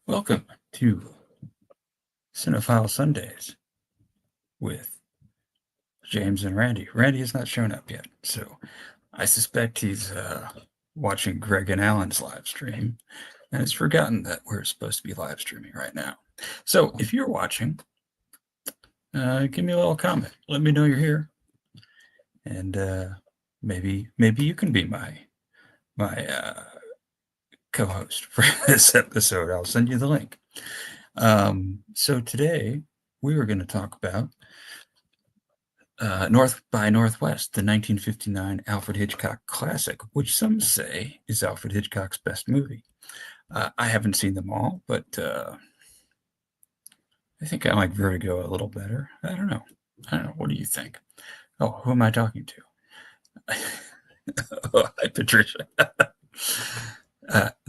Welcome to Cinephile Sundays with James and Randy. Randy has not shown up yet, so I suspect he's watching Greg and Alan's live stream and has forgotten that we're supposed to be live streaming right now. So if you're watching, give me a little comment. Let me know you're here, and maybe you can be my co-host for this episode. I'll send you the link. So today we were going to talk about North by Northwest, the 1959 Alfred Hitchcock classic, which some say is Alfred Hitchcock's best movie. I haven't seen them all, but I think I like Vertigo a little better. I don't know. What do you think? Oh, who am I talking to? Oh, hi, Patricia.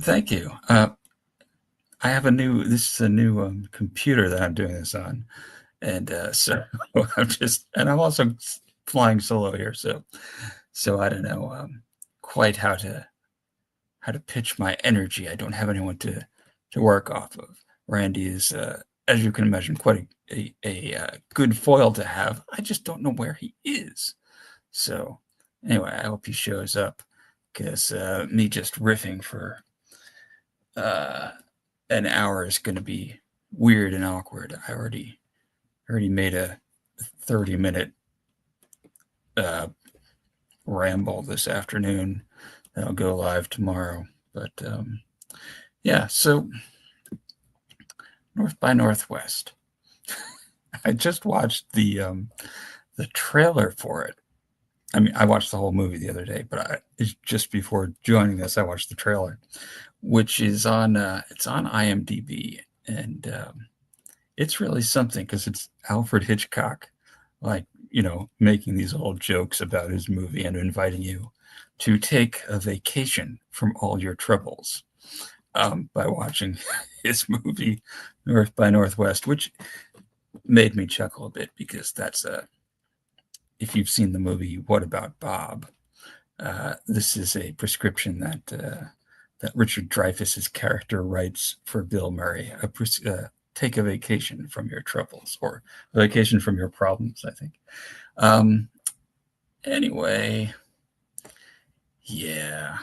Thank you. I have this is a new computer that I'm doing this on. And so I'm also flying solo here. So I don't know quite how to pitch my energy. I don't have anyone to work off of. Randy is, as you can imagine, quite a good foil to have. I just don't know where he is. So anyway, I hope he shows up, because me just riffing for an hour is going to be weird and awkward. I already made a 30-minute ramble this afternoon that'll go live tomorrow. But yeah, so North by Northwest. I just watched the trailer for it. I mean, I watched the whole movie the other day, but just before joining this, I watched the trailer, which is on it's on IMDb, and it's really something, because it's Alfred Hitchcock, making these old jokes about his movie and inviting you to take a vacation from all your troubles by watching his movie North by Northwest, which made me chuckle a bit, because that's if you've seen the movie What About Bob, this is a prescription that Richard Dreyfuss's character writes for Bill Murray. Take a vacation from your troubles, or a vacation from your problems, I think. Anyway, yeah.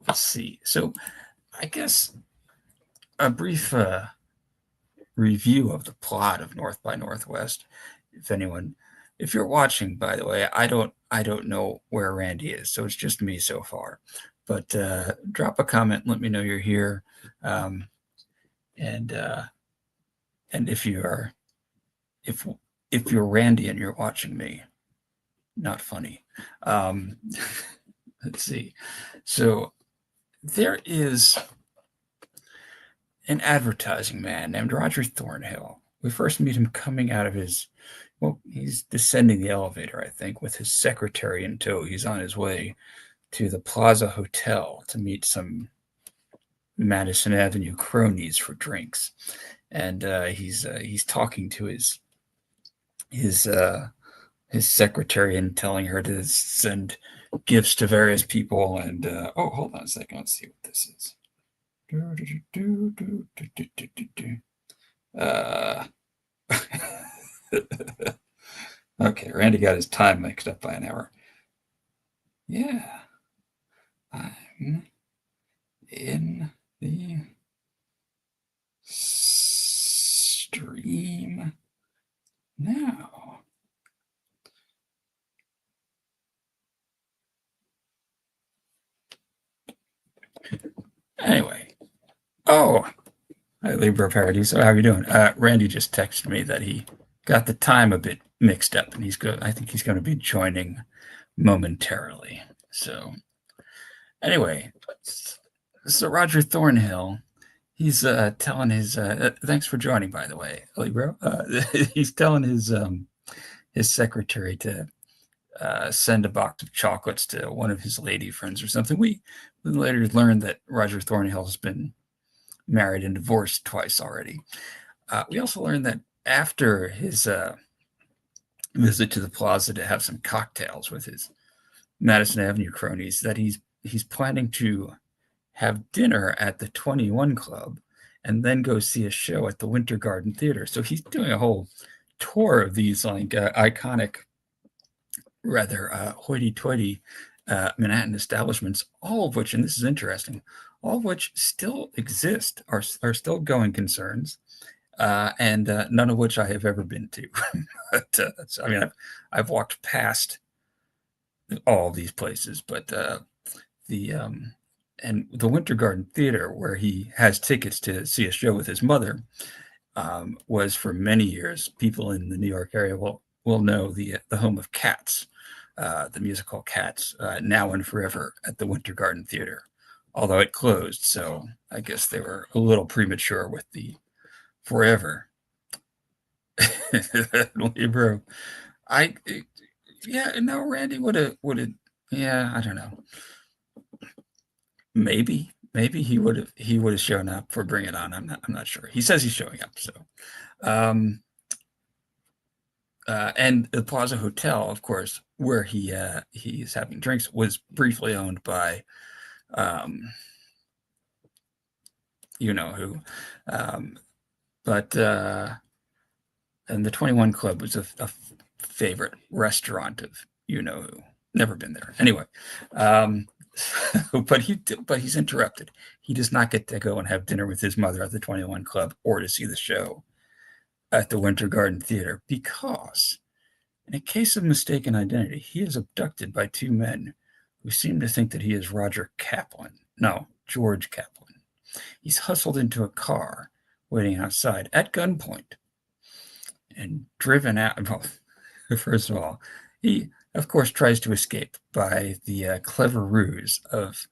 Let's see. So I guess a brief review of the plot of North by Northwest. If you're watching, by the way, I don't know where Randy is, so it's just me so far. But drop a comment, let me know you're here. And if you're Randy and you're watching me, not funny. Let's see. So there is an advertising man named Roger Thornhill. We first meet him coming out of he's descending the elevator, I think, with his secretary in tow. He's on his way to the Plaza Hotel to meet some Madison Avenue cronies for drinks, and he's talking to his secretary and telling her to send gifts to various people. And oh, hold on a second, let's see what this is. Okay, Randy got his time mixed up by an hour. Yeah, I'm in the stream now. Anyway, oh, hi, Libra Parody. So how are you doing? Randy just texted me that he got the time a bit mixed up, and I think he's going to be joining momentarily. So anyway, so Roger Thornhill, he's telling his thanks for joining, by the way, Libra. He's telling his secretary to send a box of chocolates to one of his lady friends or something. We later learned that Roger Thornhill has been married and divorced twice already. We also learned that after his visit to the Plaza to have some cocktails with his Madison Avenue cronies, that he's planning to have dinner at the 21 Club, and then go see a show at the Winter Garden Theater. So he's doing a whole tour of these like iconic, rather hoity-toity Manhattan establishments, all of which, and this is interesting, all of which still exist, are still going concerns, and none of which I have ever been to. But, I mean, I've walked past all these places, but and the Winter Garden Theater, where he has tickets to see a show with his mother, was for many years. People in the New York area will know the home of Cats, the musical Cats, now and forever at the Winter Garden Theater, although it closed. So I guess they were a little premature with the forever. Bro, yeah, no, Randy would have, yeah, I don't know. Maybe he would have shown up for Bring It On. I'm not sure. He says he's showing up. So, and the Plaza Hotel, of course, where he's having drinks, was briefly owned by, you know who, but and the 21 Club was a favorite restaurant of you know who. Never been there. Anyway, but he's interrupted. He does not get to go and have dinner with his mother at the 21 Club or to see the show at the Winter Garden Theater because, in a case of mistaken identity, he is abducted by two men who seem to think that he is George Kaplan. He's hustled into a car waiting outside at gunpoint and driven out. Well, first of all, he, of course, tries to escape by the clever ruse of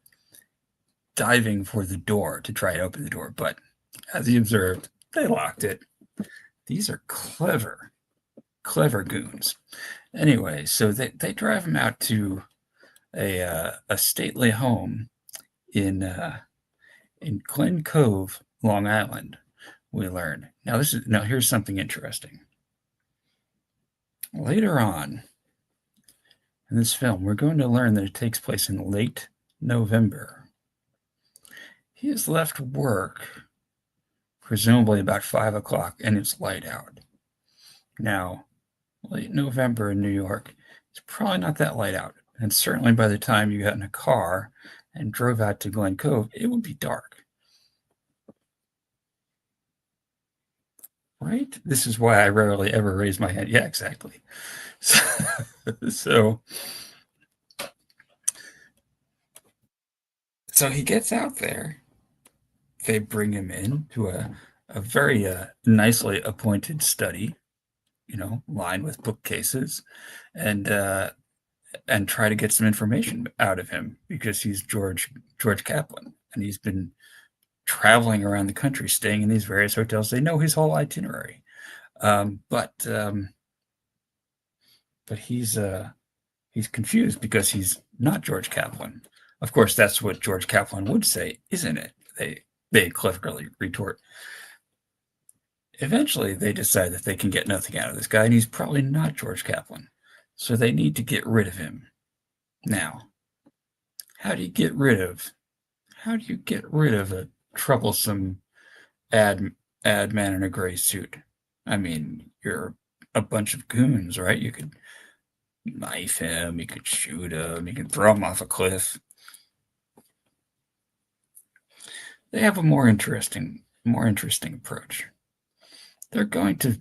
diving for the door to try and open the door. But as he observed, they locked it. These are clever goons. Anyway, so they drive him out to a stately home in Glen Cove, Long Island. We learn now. Here's something interesting. Later on in this film, we're going to learn that it takes place in late November. He has left work, presumably about 5 o'clock, and it's light out. Now, late November in New York, it's probably not that light out. And certainly by the time you got in a car and drove out to Glen Cove, it would be dark. Right? This is why I rarely ever raise my hand. Yeah, exactly. So he gets out there. They bring him in to a very nicely appointed study, lined with bookcases, and try to get some information out of him because he's George Kaplan, and he's been traveling around the country, staying in these various hotels. They know his whole itinerary, but he's confused because he's not George Kaplan. Of course, that's what George Kaplan would say, isn't it? They cleverly retort. Eventually, they decide that they can get nothing out of this guy, and he's probably not George Kaplan. So they need to get rid of him. Now, how do you get rid of a troublesome ad man in a gray suit? I mean, you're a bunch of goons, right? You could knife him, you could shoot him, you could throw him off a cliff. They have a more interesting approach. They're going to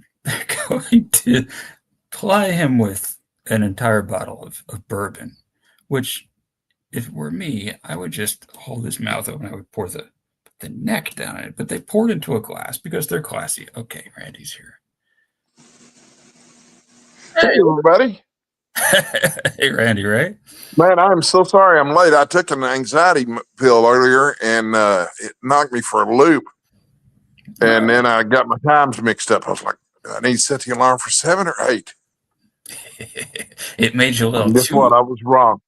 ply him with an entire bottle of bourbon, which, if it were me, I would just hold his mouth open. I would pour the neck down it, but they pour it into a glass because they're classy. Okay, Randy's here. Hey, everybody. Hey, Randy, right? Man, I'm so sorry I'm late. I took an anxiety pill earlier, and it knocked me for a loop. And then I got my times mixed up. I was like, I need to set the alarm for 7 or 8. It made you a little. Guess what? I was wrong.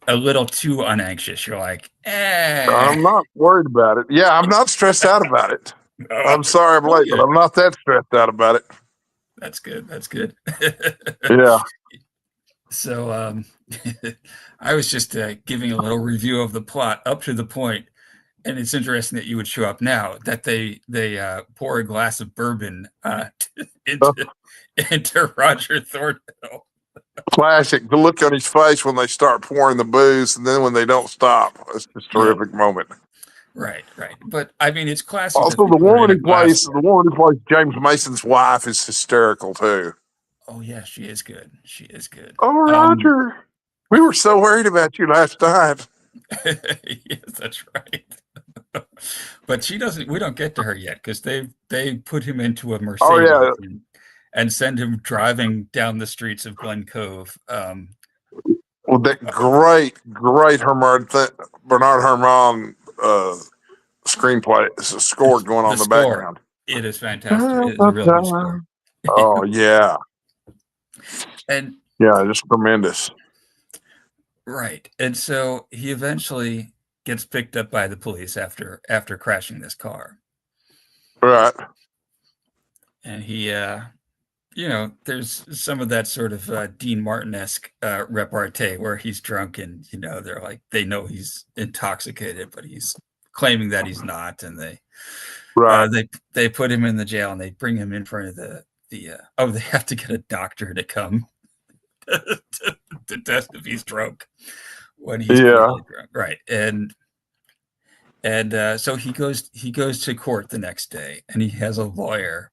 A little too unanxious. You're like, I'm not worried about it. Yeah, I'm not stressed out about it. I'm sorry I'm late, but I'm not that stressed out about it. That's good. Yeah. So I was just giving a little review of the plot up to the point, and it's interesting that you would show up now. That they pour a glass of bourbon into into Roger Thornhill. Classic. The look on his face when they start pouring the booze, and then when they don't stop. It's just a Yep. terrific moment. Right, right. But I mean, it's classy that Also, they put it in a glass. the woman who plays James Mason's wife is hysterical too. Oh yeah, she is good. She is good. Oh, Roger, we were so worried about you last night. Yes, that's right. But she doesn't. We don't get to her yet because they put him into a Oh Mercedes yeah. and send him driving down the streets of Glen Cove. Well, that great Bernard Herrmann screenplay, score going on in the score, background. it is fantastic. It is a real good score. Oh yeah, And yeah, just tremendous. right, and so he eventually gets picked up by the police after crashing this car, Right. and he there's some of that sort of Dean Martin-esque repartee where he's drunk and they're like they know he's intoxicated, but he's claiming that he's not, and Right. they put him in the jail and they bring him in front of the they have to get a doctor to come to test if he's drunk when he's drunk, right? And so he goes to court the next day, and he has a lawyer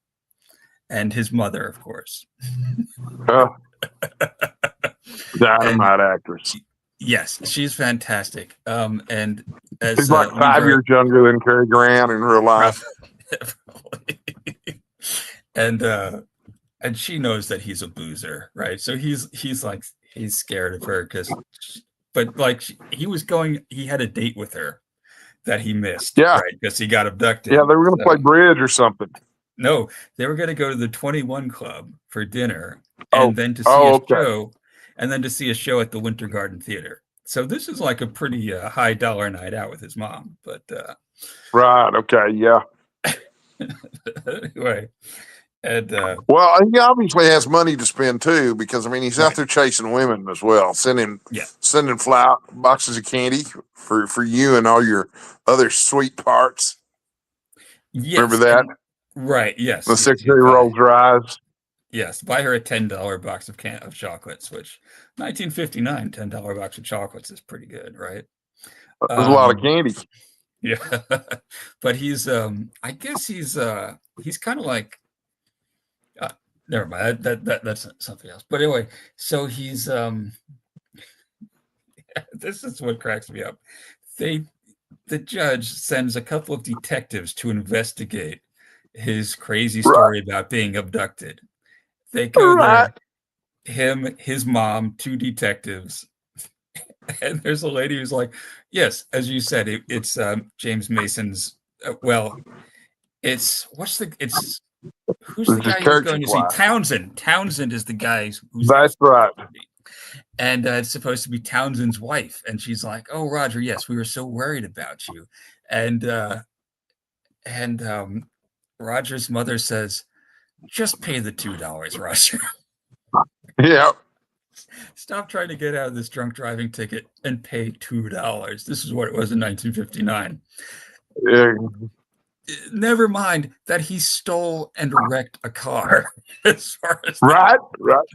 and his mother, of course. Dynamite actress. Yes, she's fantastic. And as she's like 5 years younger than Cary Grant in real life. and she knows that he's a boozer, right? So he's scared of her he had a date with her that he missed, right? Because he got abducted. Yeah, they were going to play bridge or something. No, they were going to go to the 21 Club for dinner, and then to see a show, and then to see a show at the Winter Garden Theater. So this is like a pretty high dollar night out with his mom. But right, okay, yeah. Anyway, and well, he obviously has money to spend too, because I mean he's out there chasing women as well, sending boxes of candy for you and all your other sweet parts. Yes, remember that? Right. Yes. The 6-year-old drives. Yes, buy her a $10 box of chocolates, which 1959 $10 box of chocolates is pretty good, right? There's a lot of candy. Yeah, but he's I guess he's kind of like never mind, that's something else. But anyway, so he's this is what cracks me up. The judge sends a couple of detectives to investigate his crazy story about being abducted. They go there, him, his mom, 2 detectives, and there's a lady who's like, yes, as you said, it's James Mason's. It's who's the guy who's going to see? Townsend. Townsend is the guy who's. That's right. And it's supposed to be Townsend's wife, and she's like, "Oh, Roger, yes, we were so worried about you," and Roger's mother says, "Just pay the $2, Roger." Yeah. Stop trying to get out of this drunk driving ticket and pay $2. This is what it was in 1959. Yeah. Never mind that he stole and wrecked a car. As far as right.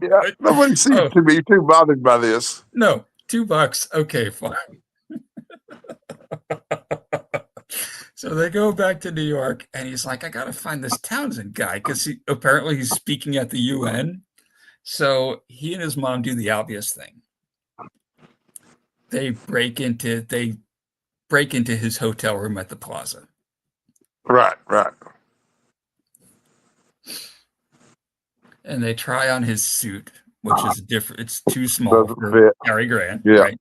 Yeah. Nobody seems to be too bothered by this. No, $2. Okay, fine. So they go back to New York, and he's like, I got to find this Townsend guy because apparently he's speaking at the UN. So he and his mom do the obvious thing. They break into his hotel room at the Plaza. Right. And they try on his suit, which is different. It's too small for Cary Grant. Yeah. Right?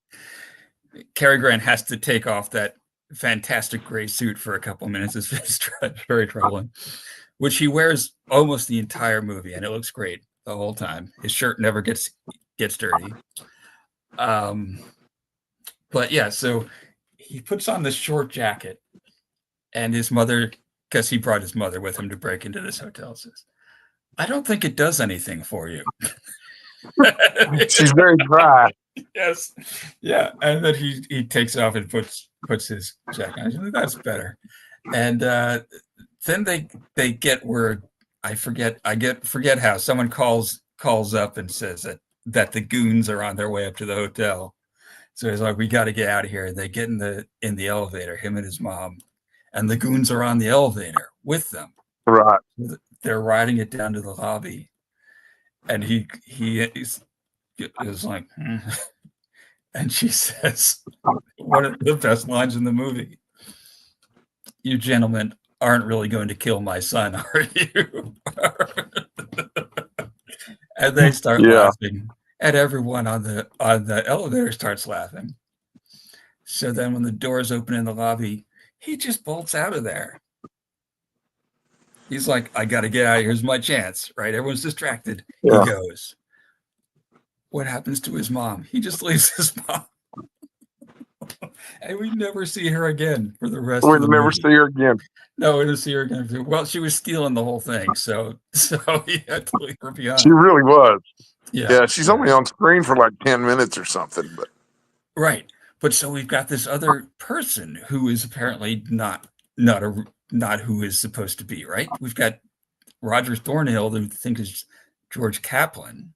Cary Grant has to take off that fantastic gray suit for a couple minutes. It's very troubling, which he wears almost the entire movie, and it looks great the whole time. His shirt never gets dirty. But yeah, so he puts on this short jacket, and his mother, because he brought his mother with him to break into this hotel, says, I don't think it does anything for you. She's very dry. Yes, yeah, and then he takes it off and puts his jacket on. That's better. And then they get where I forget how someone calls up and says that the goons are on their way up to the hotel. So he's like, we got to get out of here. They get in the elevator, him and his mom, and the goons are on the elevator with them. Right. They're riding it down to the lobby, and he's like, and she says, one of the best lines in the movie. You gentlemen aren't really going to kill my son, are you? And they start laughing, and everyone on the elevator starts laughing. So then when the doors open in the lobby, he just bolts out of there. He's like, I got to get out of here. Here's my chance, right? Everyone's distracted. Yeah. He goes. What happens to his mom? He just leaves his mom. And we never see her again for the rest of the movie. We'll never see her again. No, we didn't see her again. Well, she was stealing the whole thing, so he had to leave her behind. She really was. Yeah, she's only on screen for like 10 minutes or something. But right. But so we've got this other person who is apparently not who is supposed to be, right? We've got Roger Thornhill, who I think is George Kaplan.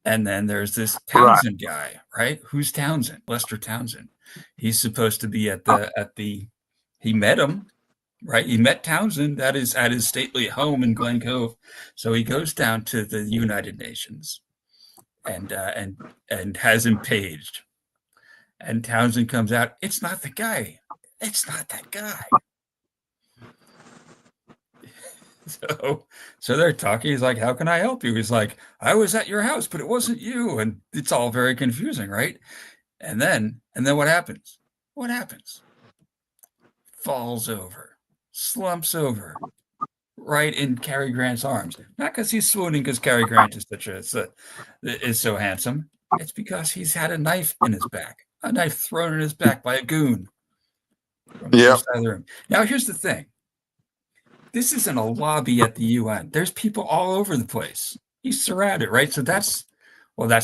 And then there's this Townsend guy, right? Who's Townsend? Lester Townsend. He's supposed to be at the he met him, right? He met Townsend at his stately home in Glen Cove. So he goes down to the United Nations and has him paged. And Townsend comes out. It's not the guy. It's not that guy. So they're talking. He's like, how can I help you? He's like, I was at your house, but it wasn't you. And it's all very confusing, right? And then what happens? What happens? Falls over, slumps over, right in Cary Grant's arms. Not because he's swooning because Cary Grant is so handsome. It's because he's had a knife in his back, a knife thrown in his back by a goon. From the other side of the room. Now, here's the thing. This isn't a lobby at the UN. There's people all over the place. He's surrounded, right? So that's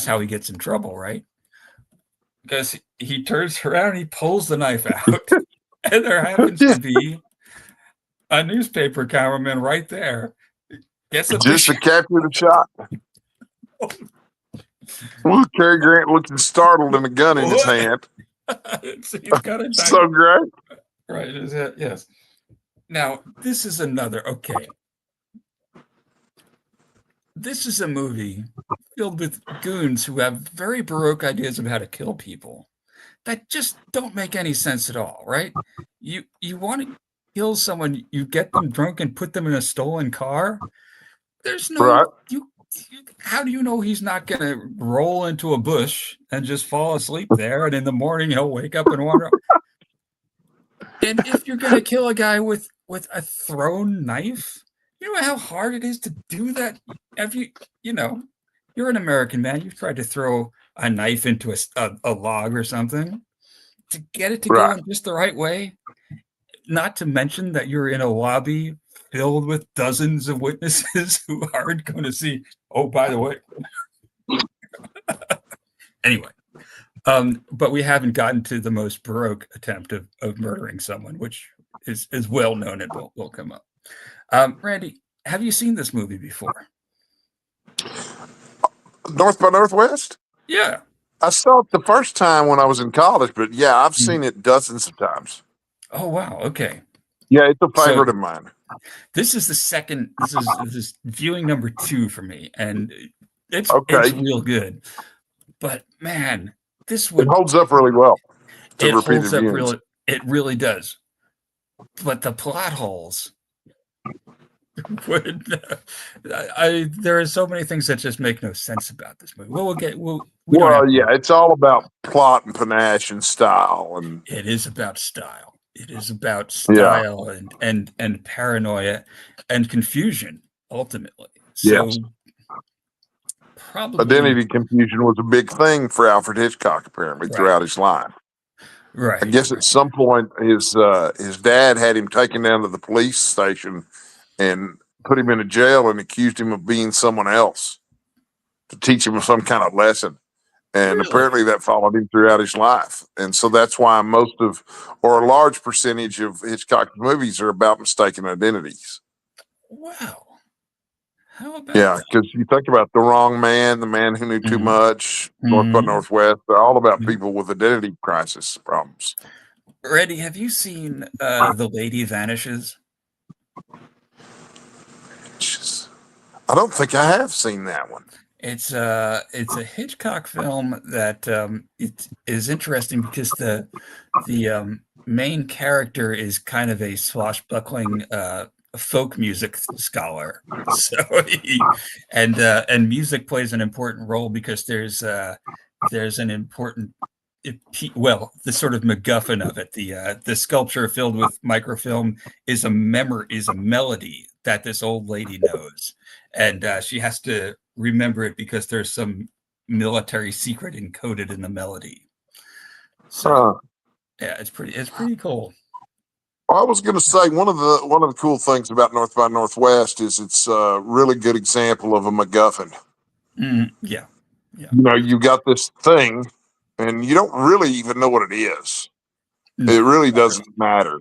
how he gets in trouble, right? Because he turns around and he pulls the knife out. And there happens to be a newspaper cameraman right there. Just to capture the shot. Well, Cary Grant looking startled and a gun in his hand. He's got a knife. So great. Right, yes. Now, this is another, okay. This is a movie filled with goons who have very Baroque ideas of how to kill people that just don't make any sense at all, right? You want to kill someone, you get them drunk and put them in a stolen car. There's no, how do you know he's not going to roll into a bush and just fall asleep there? And in the morning, he'll wake up and wander. And if you're going to kill a guy with a thrown knife, you know how hard it is to do that? You're an American man. You've tried to throw a knife into a log or something to get it to go in just the right way. Not to mention that you're in a lobby filled with dozens of witnesses who aren't going to see. Oh, by the way. Anyway. But we haven't gotten to the most Baroque attempt of murdering someone, which is well known and will come up. Randy, have you seen this movie before? North by Northwest? Yeah. I saw it the first time when I was in college, but yeah, I've seen it dozens of times. Oh, wow. Okay. Yeah, it's a favorite of mine. This is the second. This is viewing number 2 for me, and it's real good. But man, it holds up really well. It holds up really. It really does. But the plot holes. There are so many things that just make no sense about this movie. It's all about plot and panache and style, and it is about style. It is about style and paranoia and confusion ultimately. So probably identity confusion was a big thing for Alfred Hitchcock apparently throughout his life. Right. I guess at some point his dad had him taken down to the police station and put him in a jail and accused him of being someone else. to teach him some kind of lesson. And Really? apparently that followed him throughout his life. And so that's why most of, or a large percentage of Hitchcock's movies are about mistaken identities. Wow. How about Yeah, that? because you think about The Wrong Man, The Man Who Knew Too Mhm. Much, North by Mhm. Northwest, they're all about Mhm. people with identity crisis problems. Randy, have you seen The Lady Vanishes? I don't think I have seen that one. It's a Hitchcock film that it is interesting because the main character is kind of a swashbuckling folk music scholar. So and music plays an important role because there's an important the sort of MacGuffin of it. The sculpture filled with microfilm is a melody that this old lady knows, and she has to remember it because there's some military secret encoded in the melody. So Huh. yeah, it's pretty cool. I was going to say one of the cool things about North by Northwest is it's a really good example of a MacGuffin. Yeah, yeah. You know, you got this thing, and you don't really even know what it is. It No, really not doesn't matter,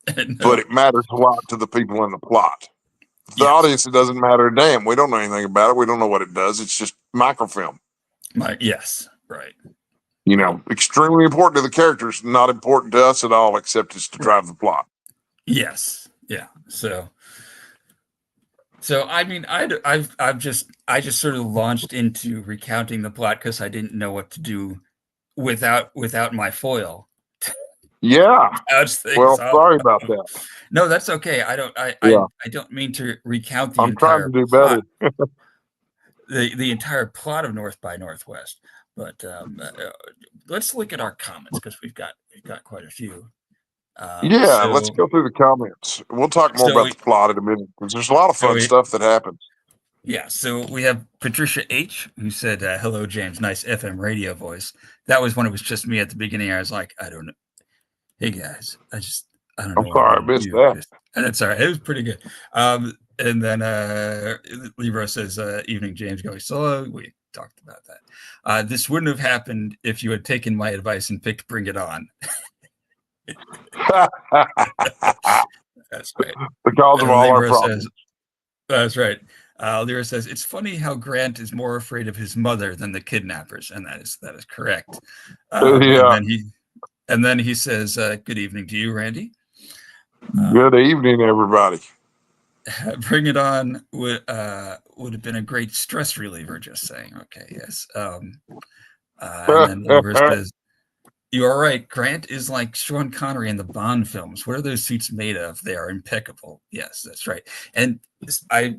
really. but No. it matters a lot to the people in the plot. The Yes. audience, it doesn't matter a damn. We don't know anything about it. We don't know what it does. It's just microfilm. Yes. Right. You Right. know, extremely important to the characters, not important to us at all, except it's to drive the plot. Yes. Yeah. So I mean, I just sort of launched into recounting the plot because I didn't know what to do without my foil. Yeah. Ouch things Well, up. sorry about that. No, that's okay. I don't. Yeah. I don't mean to recount the I'm trying entire to do plot, better. the entire plot of North by Northwest. But let's look at our comments because we've got quite a few. Yeah, let's go through the comments. We'll talk more So about we, the plot in a minute because there's a lot of so fun we, stuff that happens. yeah. So we have Patricia H who said, "Hello, James. Nice FM radio voice." That was when it was just me at the beginning. I was like, I don't know. Hey guys, I don't I'm know what I'm sorry I gonna missed do. that. And that's all right. It was pretty good. And then Libra says, "Evening, James, going solo." We talked about that. This wouldn't have happened if you had taken my advice and picked "Bring It On." That's right. The cause of And all our Libra says, problems. "That's right." Lyra says, "It's funny how Grant is more afraid of his mother than the kidnappers," and that is correct. Yeah. And then he says, "Good evening to you, Randy." Good evening, everybody. Bring It On would have been a great stress reliever. Just saying. Okay, yes. And then Libra says, "You are right. Grant is like Sean Connery in the Bond films. What are those suits made of? They are impeccable." Yes, that's right. And I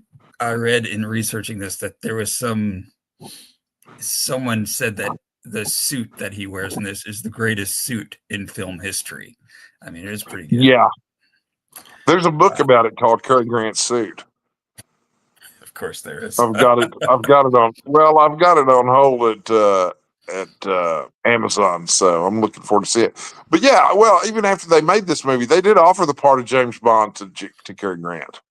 read in researching this that there was someone said that the suit that he wears in this is the greatest suit in film history. I mean, it is pretty good. Yeah. There's a book about it called Cary Grant's Suit. Of course, there is. I've got it. I've got it on. Well, I've got it on hold at Amazon, so I'm looking forward to see it. But yeah, well, even after they made this movie, they did offer the part of James Bond to Cary Grant.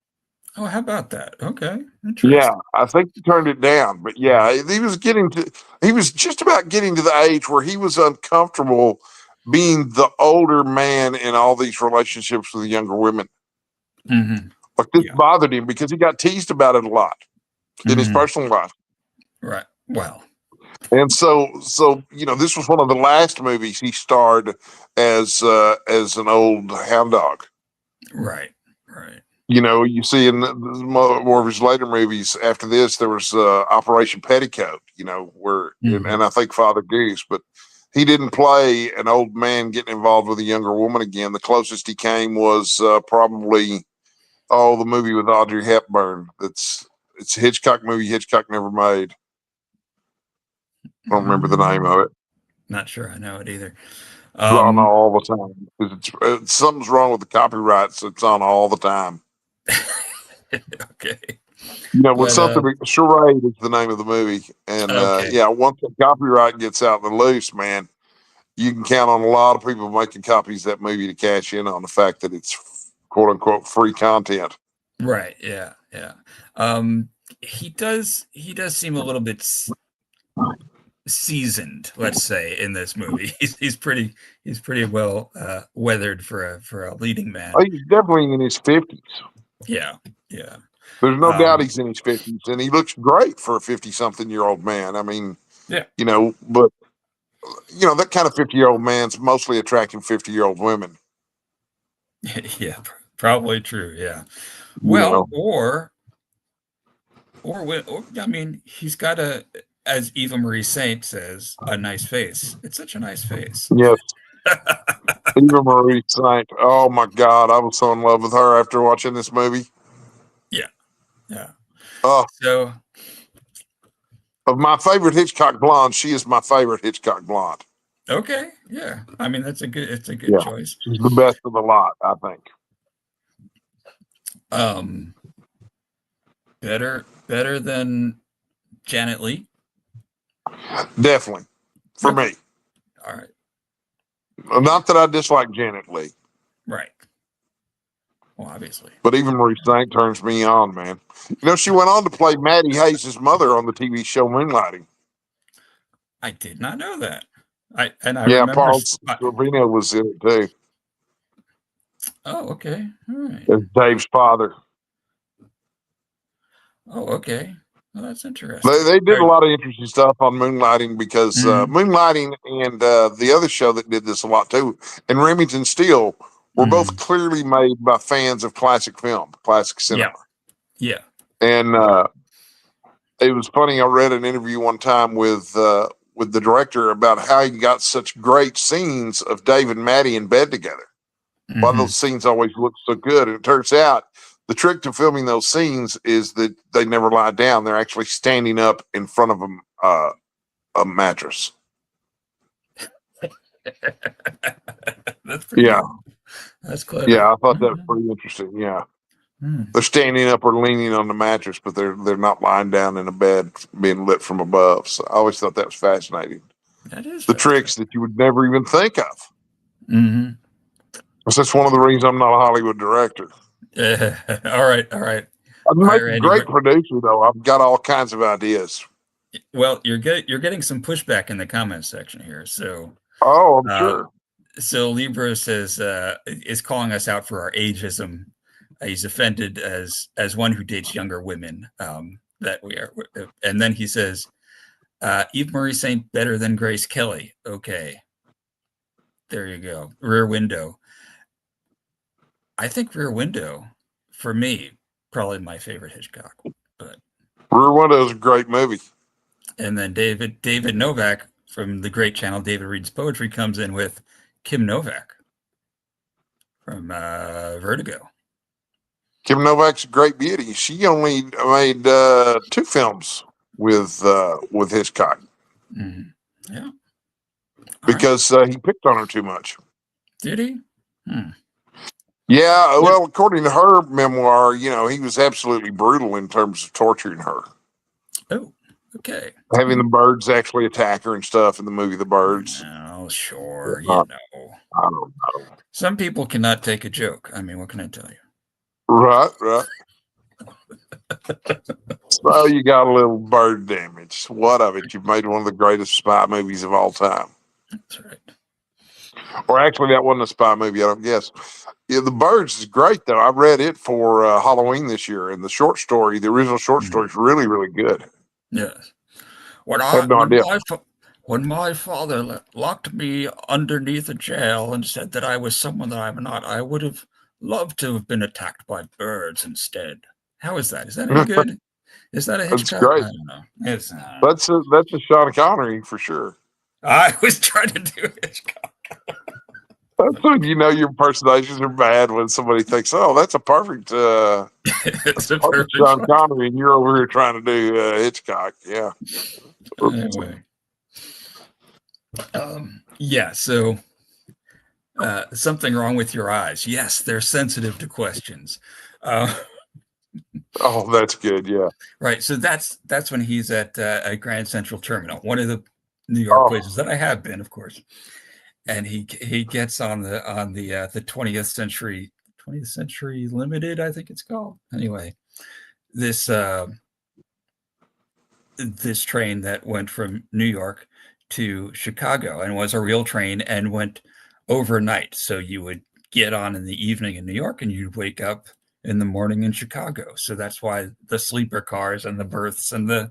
Oh, how about that? Okay, Yeah, interesting. I think he turned it down, but yeah, he was just about getting to the age where he was uncomfortable being the older man in all these relationships with the younger women. Mm-hmm. Like this Yeah. bothered him because he got teased about it a lot in his Mm-hmm. personal life. Right. Well. And so you know, this was one of the last movies he starred as an old hound dog. Right. Right. You know, you see in more of his later movies after this, there was Operation Petticoat. You know, where Mm-hmm. and I think Father Goose, but he didn't play an old man getting involved with a younger woman again. The closest he came was probably the movie with Audrey Hepburn. It's a Hitchcock movie Hitchcock never made. I don't remember the name of it. Not sure I know it either. It's on Um, all the time. Something's wrong with the copyright, so it's on all the time. okay. You know, when But something Charade is the name of the movie, and okay. yeah, once the copyright gets out in the loose, man, you can count on a lot of people making copies of that movie to cash in on the fact that it's quote unquote free content. Right. Yeah. Yeah. Um, he does seem a little bit seasoned, let's say, in this movie. He's pretty well weathered for a leading man. He's definitely in his 50s. Yeah, yeah. There's no doubt Um, he's in his 50s, and he looks great for a 50-something-year-old man. I mean, yeah, but that kind of 50-year-old man's mostly attracting 50-year-old women. yeah, probably true. Yeah. You Well, know, or I mean, he's got as Eva Marie Saint says, a nice face. It's such a nice face. yes. Eva Marie Saint. Oh my God, I was so in love with her after watching this movie. Yeah, yeah. Oh, So of my favorite Hitchcock blonde, she is my favorite Hitchcock blonde. okay, yeah. I mean, it's a good Yeah, choice. she's the best of the lot, I think. Um, better than Janet Leigh. Definitely, for Okay, me. all right, Not that I dislike Janet Leigh, right. Well, obviously, but Eva Marie Saint turns me on, man. She went on to play Maddie Hayes' mother on the TV show Moonlighting. I did not know that. I Yeah, remember. Paul Sorvino was in it too, Oh, okay, all right. as Dave's father. Oh, okay. Well, that's They, interesting. they did All a right. lot of interesting stuff on Moonlighting because Mm-hmm. Moonlighting and the other show that did this a lot too, and Remington Steele, were both Mm-hmm. clearly made by fans of classic film, classic Yeah, cinema. yeah. And it was funny. I read an interview one time with the director about how he got such great scenes of Dave and Maddie in bed together. Why Mm-hmm. those scenes always look so good. And it turns out the trick to filming those scenes is that they never lie down. They're actually standing up in front of a mattress. That's pretty Yeah. good. That's clever. Yeah. I thought that was Mhm. pretty interesting. Yeah. Mm. They're standing up or leaning on the mattress, but they're not lying down in a bed being lit from above. So I always thought that was fascinating. That is The fascinating. tricks that you would never even think of. Mm-hmm. That's one of the reasons I'm not a Hollywood director. All right, all right, I'd all right, make a Randy. great producer, though. I've got all kinds of ideas. Well, you're getting some pushback in the comments section here. Oh, I'm Uh, sure. so Libra says is calling us out for our ageism. He's offended as one who dates younger women. That we are, and then he says, Eve Marie Saint better than Grace Kelly. Okay, there you go. Rear Window. I think Rear Window, for me, probably my favorite Hitchcock. But Rear Window is a great movie. and then David Novak from the great channel David Reads Poetry comes in with Kim Novak from Vertigo. Kim Novak's a great beauty. She only made 2 films with Hitchcock Mm-hmm. Yeah. All right. because he picked on her too much. Did he? Hmm. Yeah, What? well, according to her memoir, he was absolutely brutal in terms of torturing her, Oh, okay. having the birds actually attack her and stuff in the movie The Birds. Oh, sure. Uh, Know. I don't know. Some people cannot take a joke. I mean, what can I tell you? Right, right. So you got a little bird damage. What of it? You've made one of the greatest spy movies of all time. That's right. Or actually, that wasn't a spy movie, I don't guess. Yeah, The Birds is great, though. I read it for Halloween this year, and the original short story, is really, really good. Yes. When I I had no idea. when my father locked me underneath a jail and said that I was someone that I'm not, I would have loved to have been attacked by birds instead. How is that? Is that any good? Is that a That's Hitchcock? I great. don't know. It's That's a Sean Connery for sure. I was trying to do Hitchcock. That's when your impersonations are bad when somebody thinks, "Oh, that's a perfect, It's a perfect perfect Sean choice. Connery," and you're over here trying to do Hitchcock. Yeah. Anyway. Yeah, so something wrong with your eyes. Yes, they're sensitive to questions. Uh, Oh, that's good. Yeah. right. So that's when he's at Grand Central Terminal, one of the New York Oh, places that I have been, of course. And he gets on the 20th Century Limited, I think it's called. Anyway, this this train that went from New York to Chicago and was a real train and went overnight. So you would get on in the evening in New York and you'd wake up in the morning in Chicago. So that's why the sleeper cars and the berths and the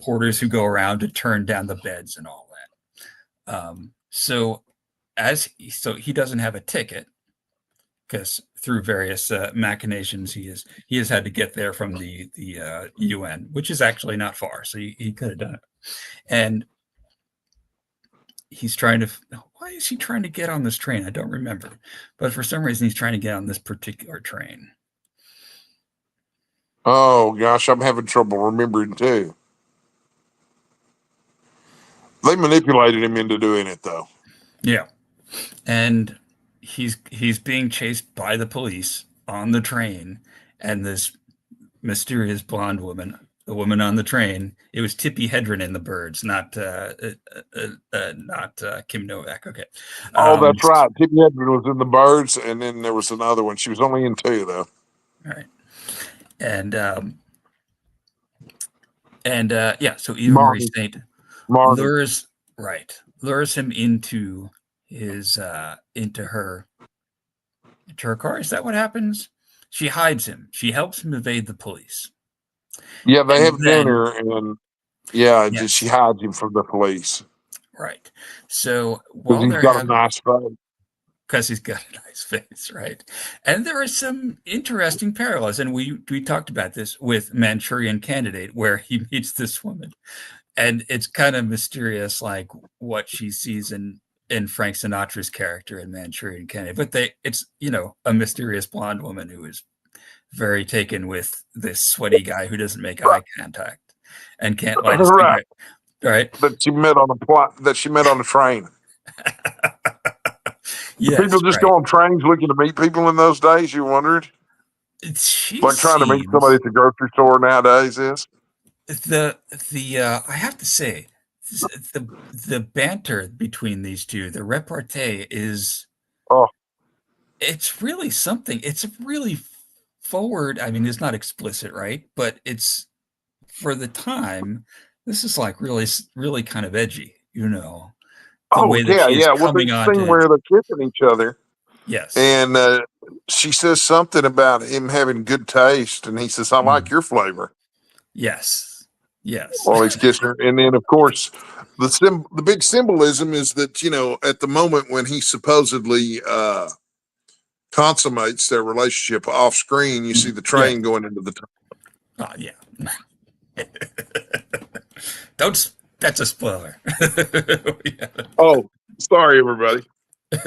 porters who go around to turn down the beds and all that. So he doesn't have a ticket because through various machinations he has had to get there from the UN, which is actually not far. So he could have done it, and he's trying to. Why is he trying to get on this train? I don't remember, but for some reason he's trying to get on this particular train. Oh gosh, I'm having trouble remembering too. They manipulated him into doing it though. Yeah, and he's being chased by the police on the train, and this mysterious blonde woman, the woman on the train. It was Tippi Hedren in The Birds, not Kim Novak. Okay. Oh, that's right. Tippi Hedren was in The Birds, and then there was another one. She was only in two though. All right. And yeah, so Eva Marie Saint lures him into her car. Is that what happens? She hides him. She helps him evade the police. Yeah, they have dinner, and she hides him from the police. Right. So while he's got a nice face. Because he's got a nice face, right? And there are some interesting parallels, and we talked about this with Manchurian Candidate, where he meets this woman, and it's kind of mysterious, like what she sees in Frank Sinatra's character in Manchurian Candidate. But it's a mysterious blonde woman who is very taken with this sweaty guy who doesn't make eye contact and can't light a cigarette. Right? That she met on a train. Yes, people just go on trains looking to meet people in those days. You wondered, like trying to meet somebody at the grocery store nowadays is. I have to say, the banter between these two, the repartee is, it's really something. It's really forward. I mean, it's not explicit, right? But it's, for the time, this is like really, really kind of edgy, The way that she's coming on scene where they're kissing each other. Yes. And she says something about him having good taste, and he says, "I like your flavor." Yes. While he's kissing her, and then of course the big symbolism is that at the moment when he supposedly consummates their relationship off screen, you see the train going into the tunnel. Oh yeah. That's a spoiler. Oh, sorry, everybody. I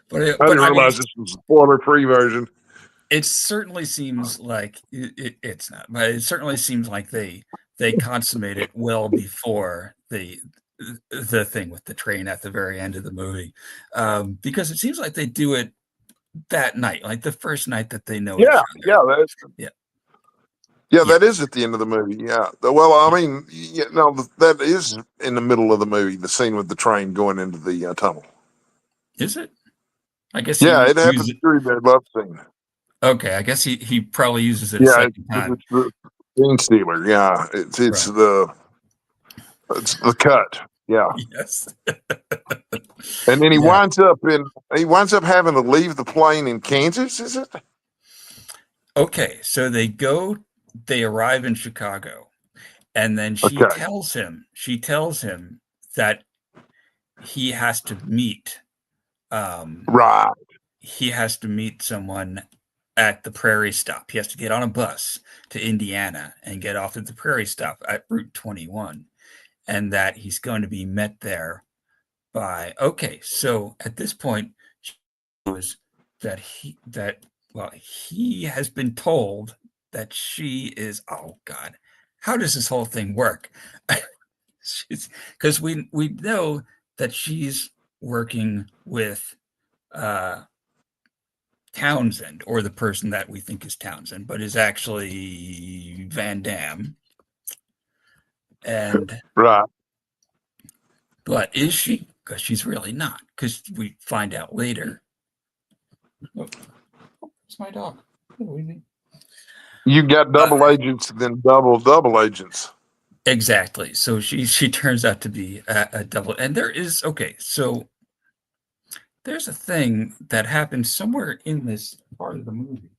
didn't realize this was a spoiler-free version. It certainly seems like it's not, but it certainly seems like they consummate it well before the thing with the train at the very end of the movie, because it seems like they do it that night, like the first night that they know each other. That is at the end of the movie. Yeah. Well, I mean, that is in the middle of the movie, the scene with the train going into the tunnel. Is it? I guess. Yeah, it happens during their love scene. Okay, I guess he probably uses it a second time. It's the scene stealer. Yeah, it's right. It's the cut. Yeah. Yes. And then he winds up having to leave the plane in Kansas. Is it? Okay, so they arrive in Chicago, and then she tells him that he has to meet he has to meet someone at the Prairie Stop. He has to get on a bus to Indiana and get off at the Prairie Stop at Route 21, and that he's going to be met there by. Okay, so at this point, she knows that he has been told that she is. Oh God, how does this whole thing work? Because we know that she's working with Townsend, or the person that we think is Townsend, but is actually Van Damme. And but is she? Because she's really not. Because we find out later. Oh, it's my dog. You got double agents, then double agents. Exactly. So she turns out to be a double. And there is so there's a thing that happens somewhere in this part of the movie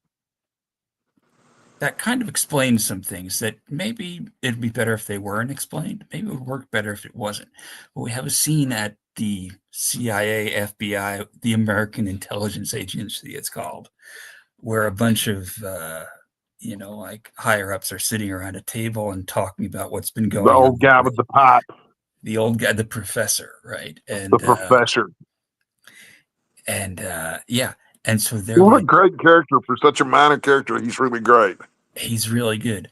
that kind of explains some things that maybe it'd be better if they weren't explained. Maybe it would work better if it wasn't. But we have a scene at the CIA, FBI, the American Intelligence Agency, it's called, where a bunch of like higher ups are sitting around a table and talking about what's been The going on. old guy with the pipe. The old guy, the professor, right? And the professor. Yeah. And so they're What like, a great character for such a minor character. He's really great. he's really good.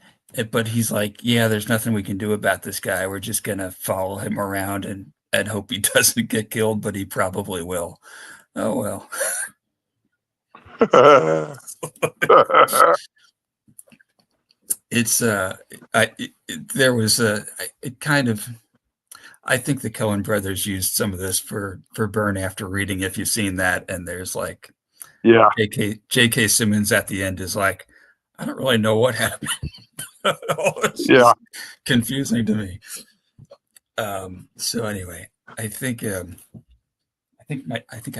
But he's like, yeah, there's nothing we can do about this guy. We're just going to follow him around and hope he doesn't get killed, but he probably will. Oh, well. It's, there was it kind of, I think the Coen brothers used some of this for Burn After Reading, if you've seen that. And there's like, yeah. J.K. Simmons at the end is like, I don't really know what happened. Yeah. Confusing to me. So anyway, I think I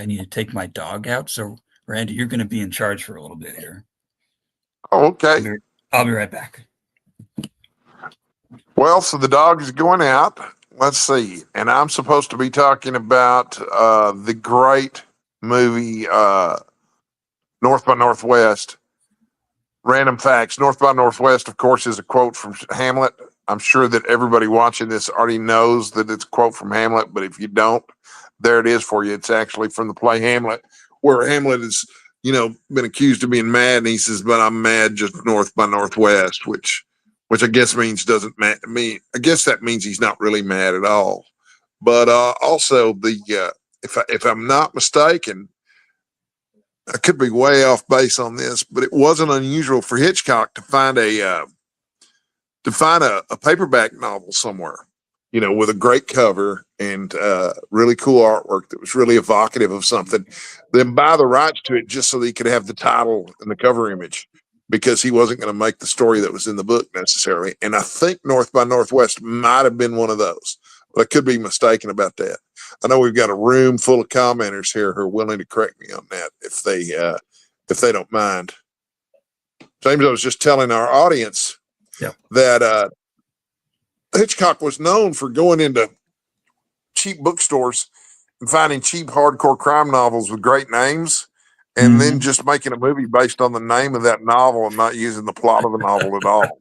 need to take my dog out. So Randy, you're going to be in charge for a little bit here. Oh, okay. I'll be right back. Well, so the dog is going out. Let's see. And I'm supposed to be talking about the great movie North by Northwest. Random facts. North by Northwest, of course, is a quote from Hamlet. I'm sure that everybody watching this already knows that it's a quote from Hamlet, but if you don't, there it is for you. It's actually from the play Hamlet, where Hamlet is, been accused of being mad, and he says, "But I'm mad just north by Northwest," which I guess means doesn't mean. I guess that means he's not really mad at all. But also if I'm not mistaken, I could be way off base on this, but it wasn't unusual for Hitchcock to find a paperback novel somewhere, with a great cover and really cool artwork that was really evocative of something, then buy the rights to it just so that he could have the title and the cover image, because he wasn't going to make the story that was in the book necessarily. And I think North by Northwest might have been one of those, but I could be mistaken about that. I know we've got a room full of commenters here who are willing to correct me on that if they don't mind. James, I was just telling our audience that Hitchcock was known for going into cheap bookstores and finding cheap hardcore crime novels with great names, and then just making a movie based on the name of that novel and not using the plot of the novel at all.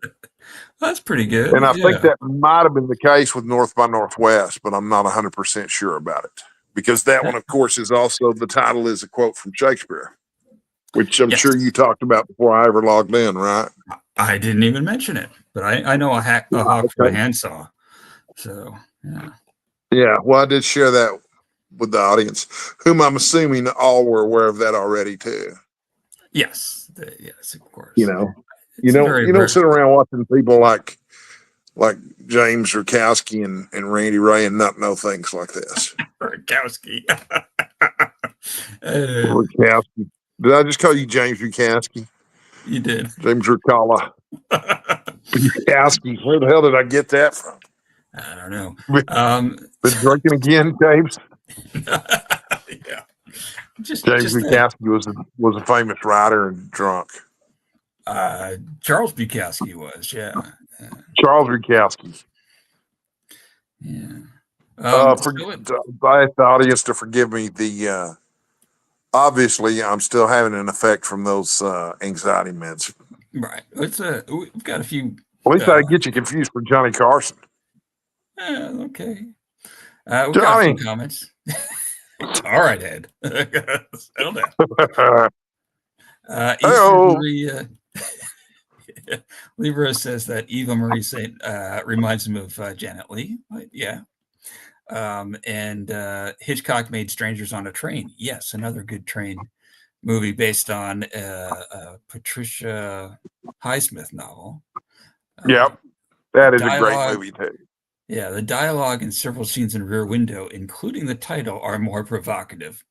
That's pretty good. And I think that might have been the case with North by Northwest, but I'm not 100% sure about it, because that one, of course, is also, the title is a quote from Shakespeare, which I'm sure you talked about before I ever logged in, right? I didn't even mention it, but I know a hawk from a handsaw. So, yeah. Yeah, well, I did share that with the audience, whom I'm assuming all were aware of that already too. Yes, yes, of course. You don't sit around watching people like James Rukowski and Randy Ray and not know things like this. Rukowski. Rukowski. Did I just call you James Rukowski? You did. James Rukala. Rukowski. Where the hell did I get that from? I don't know. Been drinking again, James? Yeah. James Bukowski was a famous writer and drunk. Charles Bukowski was, yeah. Charles Bukowski. Yeah. I ask the audience to forgive me. Obviously, I'm still having an effect from those anxiety meds. Right. We've got a few. At least I get you confused for Johnny Carson. Okay. We've got a few comments. All right, Ed. Settle down. Libra says that Eva Marie Saint reminds him of Janet Leigh. Yeah. And Hitchcock made Strangers on a Train. Yes, another good train movie based on a Patricia Highsmith novel. Yep. That is a great movie, too. Yeah, the dialogue and several scenes in Rear Window, including the title, are more provocative.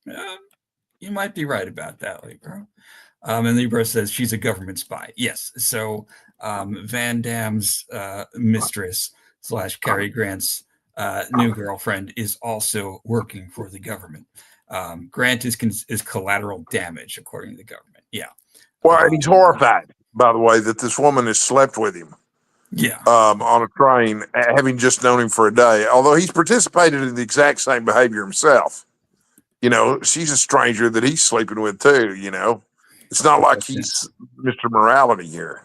You might be right about that, Libra. And Libra says she's a government spy. Yes. So Van Damme's mistress / Cary Grant's new girlfriend is also working for the government. Grant is collateral damage, according to the government. Yeah. Well, and he's horrified, by the way, that this woman has slept with him. Yeah. On a train, having just known him for a day, although he's participated in the exact same behavior himself. She's a stranger that he's sleeping with too. It's not like he's Mr. Morality here.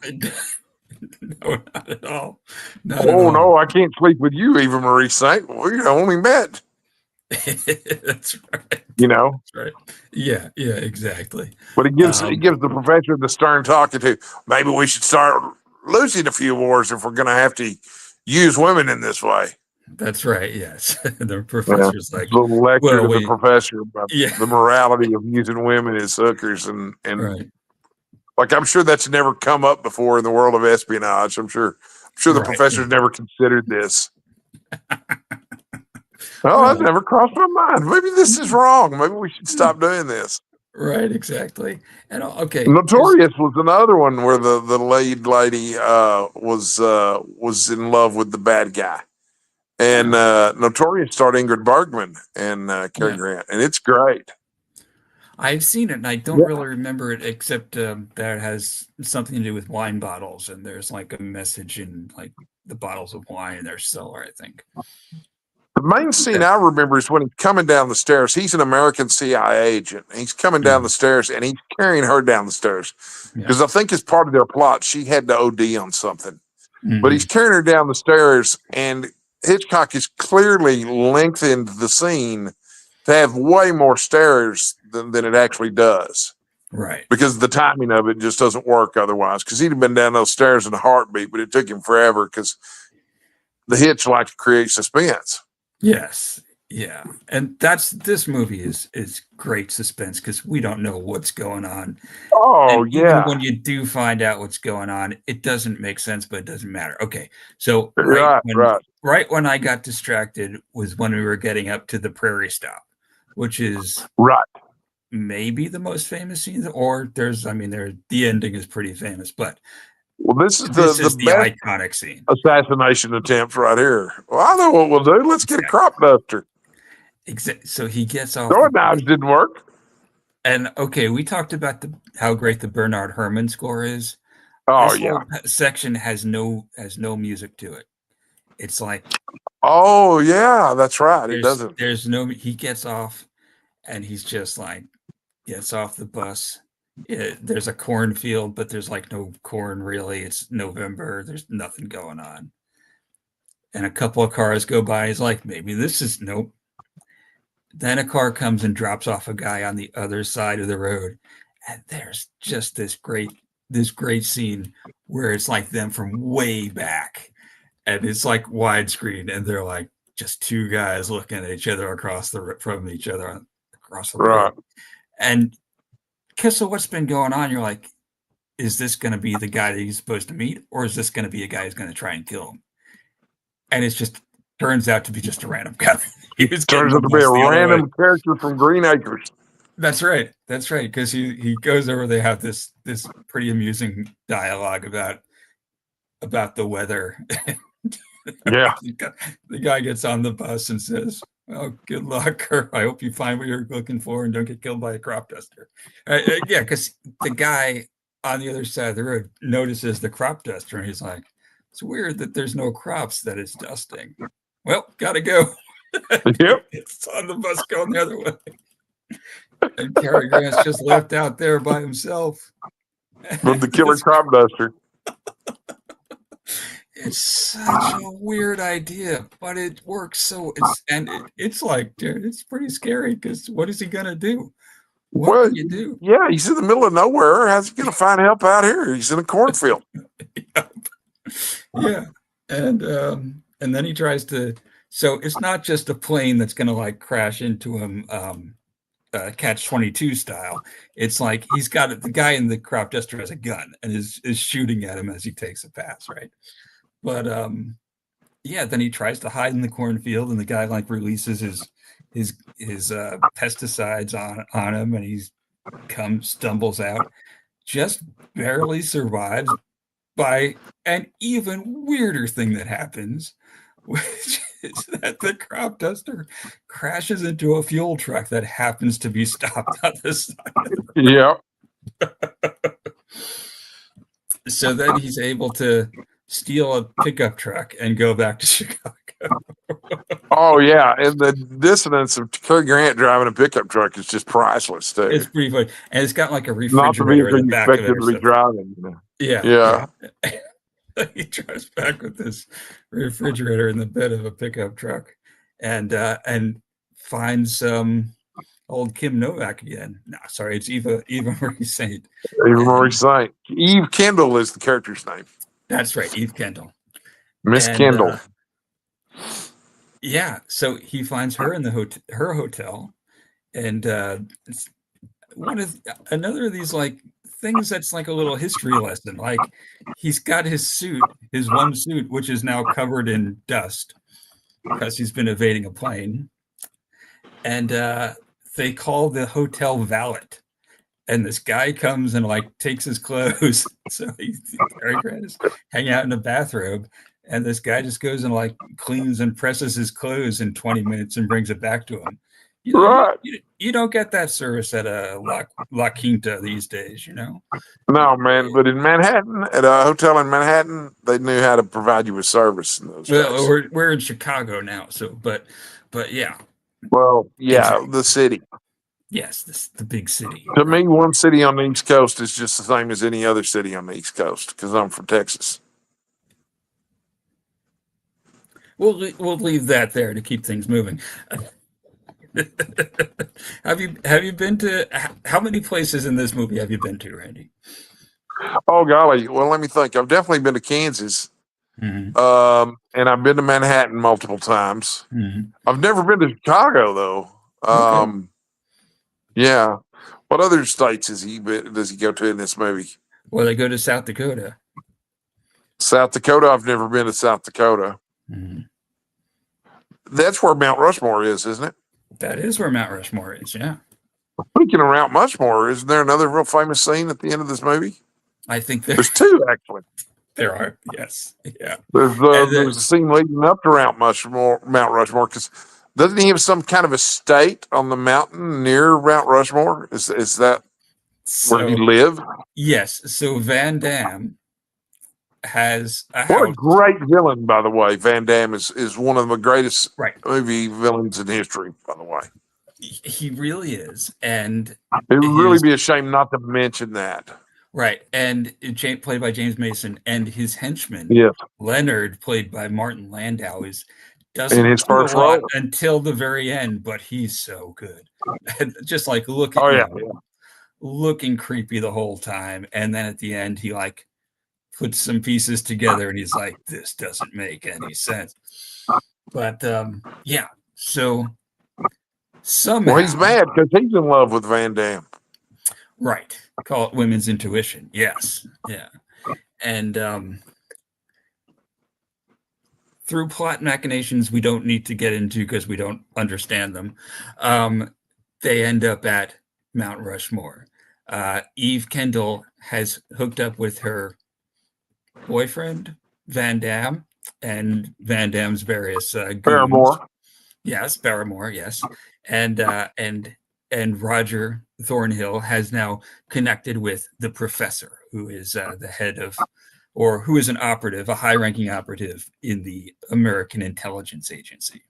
No, not at all. No, I can't sleep with you, Eva Marie Saint. We only met. That's right. That's right. Yeah, exactly. But he gives the professor the stern talking to. Maybe we should start losing a few wars if we're going to have to use women in this way. That's right. Yes, the professor's like a little lecture to the professor about the morality of using women as hookers, and right. Like I'm sure that's never come up before in the world of espionage. I'm sure the professor's never considered this. That never crossed my mind. Maybe this is wrong. Maybe we should stop doing this. Right, exactly. And okay, Notorious was another one where the lead lady was in love with the bad guy, and Notorious starred Ingrid Bergman and Cary Grant, and it's great. I've seen it, and I don't really remember it, except that it has something to do with wine bottles, and there's like a message in like the bottles of wine in their cellar, I think. The main scene I remember is when he's coming down the stairs. He's an American CIA agent. He's coming down the stairs, and he's carrying her down the stairs because I think as part of their plot, she had to OD on something. But he's carrying her down the stairs, and Hitchcock has clearly lengthened the scene to have way more stairs than it actually does. Right. Because the timing of it just doesn't work otherwise. Because he'd have been down those stairs in a heartbeat, but it took him forever because the Hitch like to create suspense. Yes. Yeah. And this movie is great suspense because we don't know what's going on. Oh, and even when you do find out what's going on, it doesn't make sense, but it doesn't matter. Okay. So right when I got distracted was when we were getting up to the Prairie Stop, which is maybe the most famous scene, or the ending is pretty famous, but this is the iconic scene. Assassination attempt right here. Well, I know what we'll do. Let's get a crop duster. Exactly. So he gets off. Throwing knives didn't work. And okay, we talked about how great the Bernard Herrmann score is. Oh, this whole section has no music to it. It's like, oh yeah, that's right. It doesn't. There's no. He gets off, and he's just like gets off the bus. There's a cornfield, but there's like no corn really. It's November. There's nothing going on. And a couple of cars go by. He's like, maybe this is nope. Then a car comes and drops off a guy on the other side of the road. And there's just this great scene where it's like them from way back. And it's like widescreen. And they're like just two guys looking at each other across the road. And so what's been going on? You're like, is this going to be the guy that he's supposed to meet? Or is this going to be a guy who's going to try and kill him? And it just turns out to be just a random guy. Turns out to be a random character from Green Acres. That's right. Because he goes over. They have this pretty amusing dialogue about the weather. Yeah. The guy gets on the bus and says, "Oh, good luck. Or I hope you find what you're looking for and don't get killed by a crop duster." Yeah, because the guy on the other side of the road notices the crop duster and he's like, "It's weird that there's no crops that it's dusting." Well, gotta go. Yep. It's on the bus going the other way. And Cary Grant's just left out there by himself. With the killer crop duster. It's such a weird idea, but it works. It's like, dude, it's pretty scary because what is he gonna do? What can you do? Yeah, he's in the middle of nowhere. How's he gonna find help out here? He's in a cornfield. Yeah, and then he tries to. So it's not just a plane that's gonna like crash into him, Catch-22 style. It's like he's got it. The guy in the crop duster has a gun and is shooting at him as he takes a pass, right? But then he tries to hide in the cornfield, and the guy like releases his pesticides on him, and stumbles out. just barely survives by an even weirder thing that happens, which is that the crop duster crashes into a fuel truck that happens to be stopped on the side. Yeah. So then he's able to steal a pickup truck and go back to Chicago. Oh yeah, and the dissonance of Cary Grant driving a pickup truck is just priceless too. It's pretty funny, and it's got like a Not the refrigerator in vehicle the you back of it expected or to be something. driving. You know? Yeah, Yeah. yeah. He drives back with this refrigerator in the bed of a pickup truck, and finds old Kim Novak again. No, sorry, it's Eva Marie Saint. Even more And exciting. Eve Kendall is the character's name. that's right, Eve Kendall. Miss And Kendall. yeah, so he finds her in her hotel, and it's one of another of these like things that's like a little history lesson. Like he's got his suit, his one suit, which is now covered in dust because he's been evading a plane, and they call the hotel valet. And this guy comes and like takes his clothes. So Cary Grant is hanging out in a bathrobe, and this guy just goes and like cleans and presses his clothes in 20 minutes and brings it back to him. You know, Right. you don't get that service at a La Quinta these days, you know? No, man, but in Manhattan, at a hotel in Manhattan, they knew how to provide you with service in those Well, days. we're in Chicago now, so but yeah, Well, yeah, exactly. the city. Yes, the big city. To me, one city on the East Coast is just the same as any other city on the East Coast because I'm from Texas. We'll leave that there to keep things moving. Have you been to how many places in this movie have you been to, Randy? Oh, golly. Well, let me think. I've definitely been to Kansas. Mm-hmm. And I've been to Manhattan multiple times. Mm-hmm. I've never been to Chicago though. Okay. Yeah. What other states does he go to in this movie? Well, they go to South Dakota. South Dakota. I've never been to South Dakota. Mm-hmm. That's where Mount Rushmore is, isn't it? That is where Mount Rushmore is. Yeah, Speaking of Mount Rushmore, isn't there another real famous scene at the end of this movie? I think There's two actually. there are. Yes. Yeah. There's a scene leading up to Mount Rushmore, because doesn't he have some kind of estate on the mountain near Mount Rushmore? Is that where he lived? Yes. So Van Damme has a What a house. great villain, by the way. Van Damme is one of the greatest Right. movie villains in history, by the way. He really is, and it would really be a shame not to mention that. Right, and played by James Mason, and his henchman, yes. Leonard, played by Martin Landau, doesn't in his first role role until the very end, but he's so good. And just like looking creepy the whole time, and then at the end he like puts some pieces together, and he's like, "This doesn't make any sense." But yeah, so somehow he's mad because he's in love with Van Damme. Right. Call it women's intuition. Yes. Yeah. And through plot machinations we don't need to get into because we don't understand them, they end up at Mount Rushmore. Eve Kendall has hooked up with her boyfriend, Van Damme, and Van Damme's various Barrymore. Yes, Barrymore, yes. And Roger Thornhill has now connected with the professor, who is the head of, or who is an operative, a high-ranking operative in the American Intelligence Agency.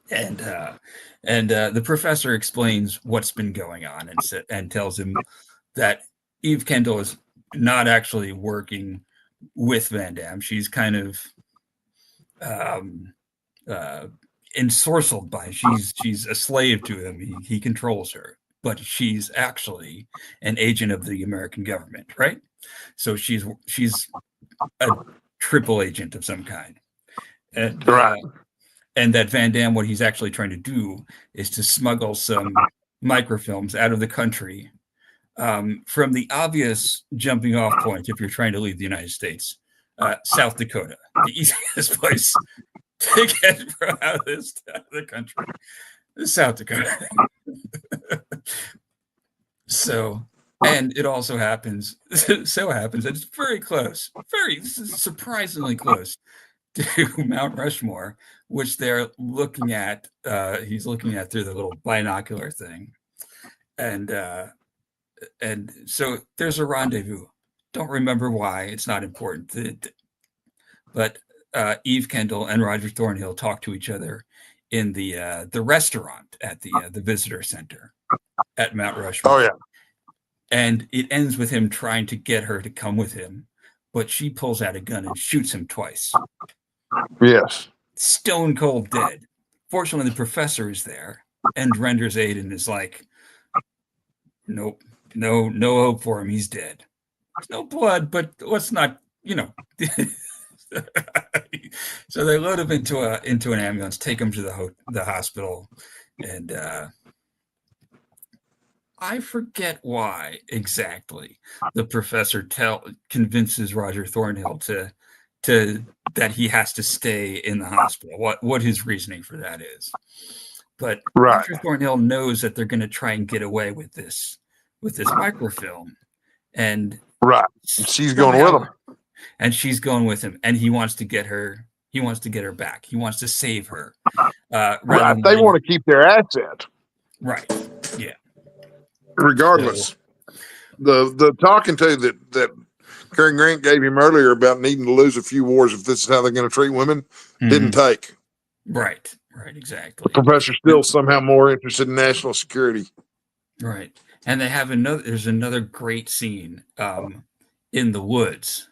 And the professor explains what's been going on and tells him that Eve Kendall is not actually working with Van Damme. She's kind of ensorcelled by him. She's a slave to him. He controls her, but she's actually an agent of the American government, right? So she's a triple agent of some kind, and right. And that Van Damme, what he's actually trying to do is to smuggle some microfilms out of the country, from the obvious jumping off point if you're trying to leave the United States, South Dakota, the easiest place to get out of the country, South Dakota. So And it also happens, so happens that it's very close, very surprisingly close to Mount Rushmore, which they're looking at. He's looking at through the little binocular thing, and so there's a rendezvous. Don't remember why. It's not important. But Eve Kendall and Roger Thornhill talk to each other in the restaurant at the visitor center at Mount Rushmore. Oh yeah. And it ends with him trying to get her to come with him, but she pulls out a gun and shoots him twice. Yes. Stone cold dead. Fortunately, the professor is there and renders aid and is like, nope, no hope for him. He's dead. There's no blood, but let's not, So they load him into an ambulance, take him to the hospital, and I forget why exactly the professor convinces Roger Thornhill to that he has to stay in the hospital. What his reasoning for that is, but Roger Thornhill knows that they're going to try and get away with this microfilm, and she's going with him, and she's going with him, and he wants to get her. He wants to get her back. He wants to save her. They want to keep their asset. Right. Yeah. Regardless, the talking to that Cary Grant gave him earlier about needing to lose a few wars if this is how they're going to treat women didn't take. Right, exactly. The professor's still somehow more interested in national security. Right, and they have there's another great scene in the woods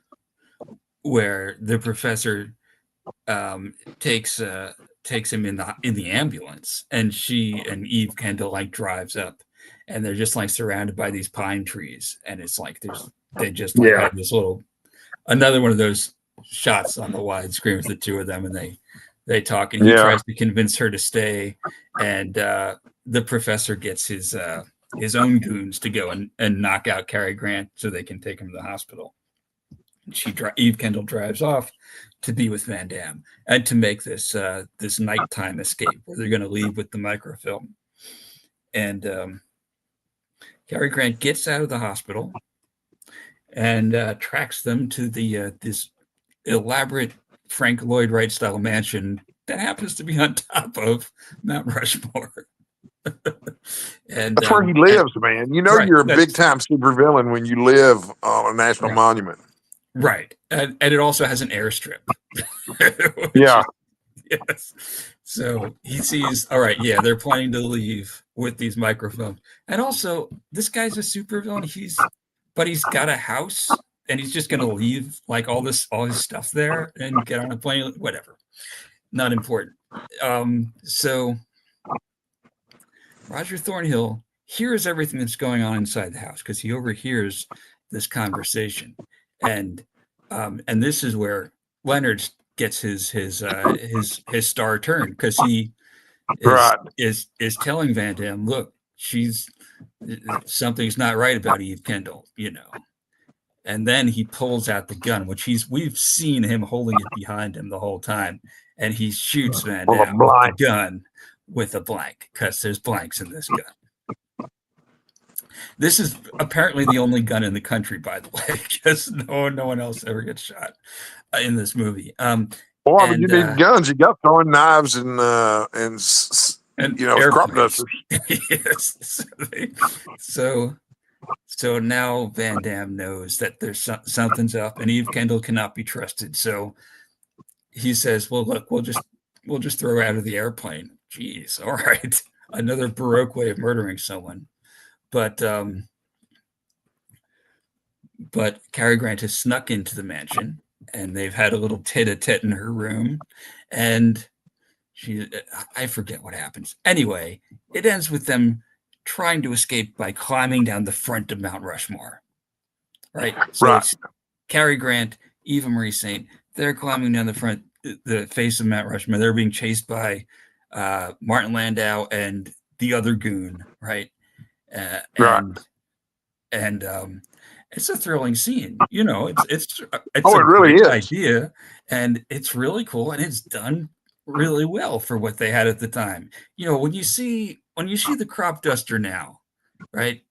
where the professor takes him in the ambulance, and she and Eve Kendall drives up, and they're just surrounded by these pine trees, and it's they just have this another one of those shots on the widescreen with the two of them, and they talk, and he tries to convince her to stay, and the professor gets his own goons to go and knock out Cary Grant so they can take him to the hospital. Eve Kendall drives off to be with Van Damme and to make this nighttime escape where they're going to leave with the microfilm. And Cary Grant gets out of the hospital and tracks them to this elaborate Frank Lloyd Wright style mansion that happens to be on top of Mount Rushmore. And that's where he lives, man. You're a big time supervillain when you live on a national monument. Right. And it also has an airstrip. Yes. So he sees, all right, they're planning to leave with these microphones. And also, this guy's a supervillain. But he's got a house, and he's just going to leave all his stuff there and get on a plane, whatever. Not important. So Roger Thornhill hears everything that's going on inside the house because he overhears this conversation. And this is where Leonard gets his star turn, because he is telling Van Damme, look, something's not right about Eve Kendall, And then he pulls out the gun, which we've seen him holding it behind him the whole time, and he shoots Van Damme with the gun with a blank, because there's blanks in this gun. This is apparently the only gun in the country, by the way, because no one else ever gets shot in this movie. You need guns. You got throwing knives and crop dusters. Yes. So now Van Damme knows that there's something's up, and Eve Kendall cannot be trusted. So he says, "Well, look, we'll just throw her out of the airplane." Jeez, all right, another Baroque way of murdering someone. But Cary Grant has snuck into the mansion, and they've had a little tete-a-tete in her room, and I forget what happens. Anyway, it ends with them trying to escape by climbing down the front of Mount Rushmore. Right? So it's Cary Grant, Eva Marie Saint, they're climbing down the face of Mount Rushmore. They're being chased by Martin Landau and the other goon, right? And it's a thrilling scene. It's it really is idea, and it's really cool, and it's done really well for what they had at the time. When you see the crop duster now, right?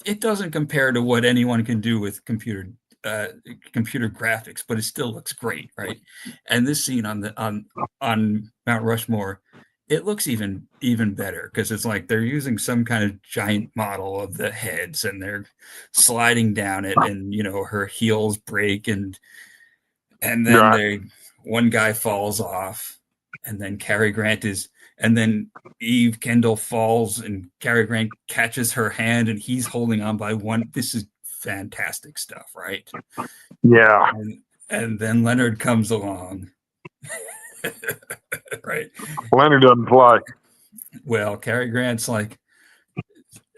it doesn't compare to what anyone can do with computer graphics, but it still looks great, right? And this scene on Mount Rushmore, it looks even better because it's like they're using some kind of giant model of the heads and they're sliding down it, and her heels break, and then Right. they one guy falls off, and then Cary Grant is and then Eve Kendall falls, and Cary Grant catches her hand, and he's holding on by one. This is fantastic stuff, right? Yeah. And then Leonard comes along, right? Leonard doesn't play. Well, Cary Grant's like,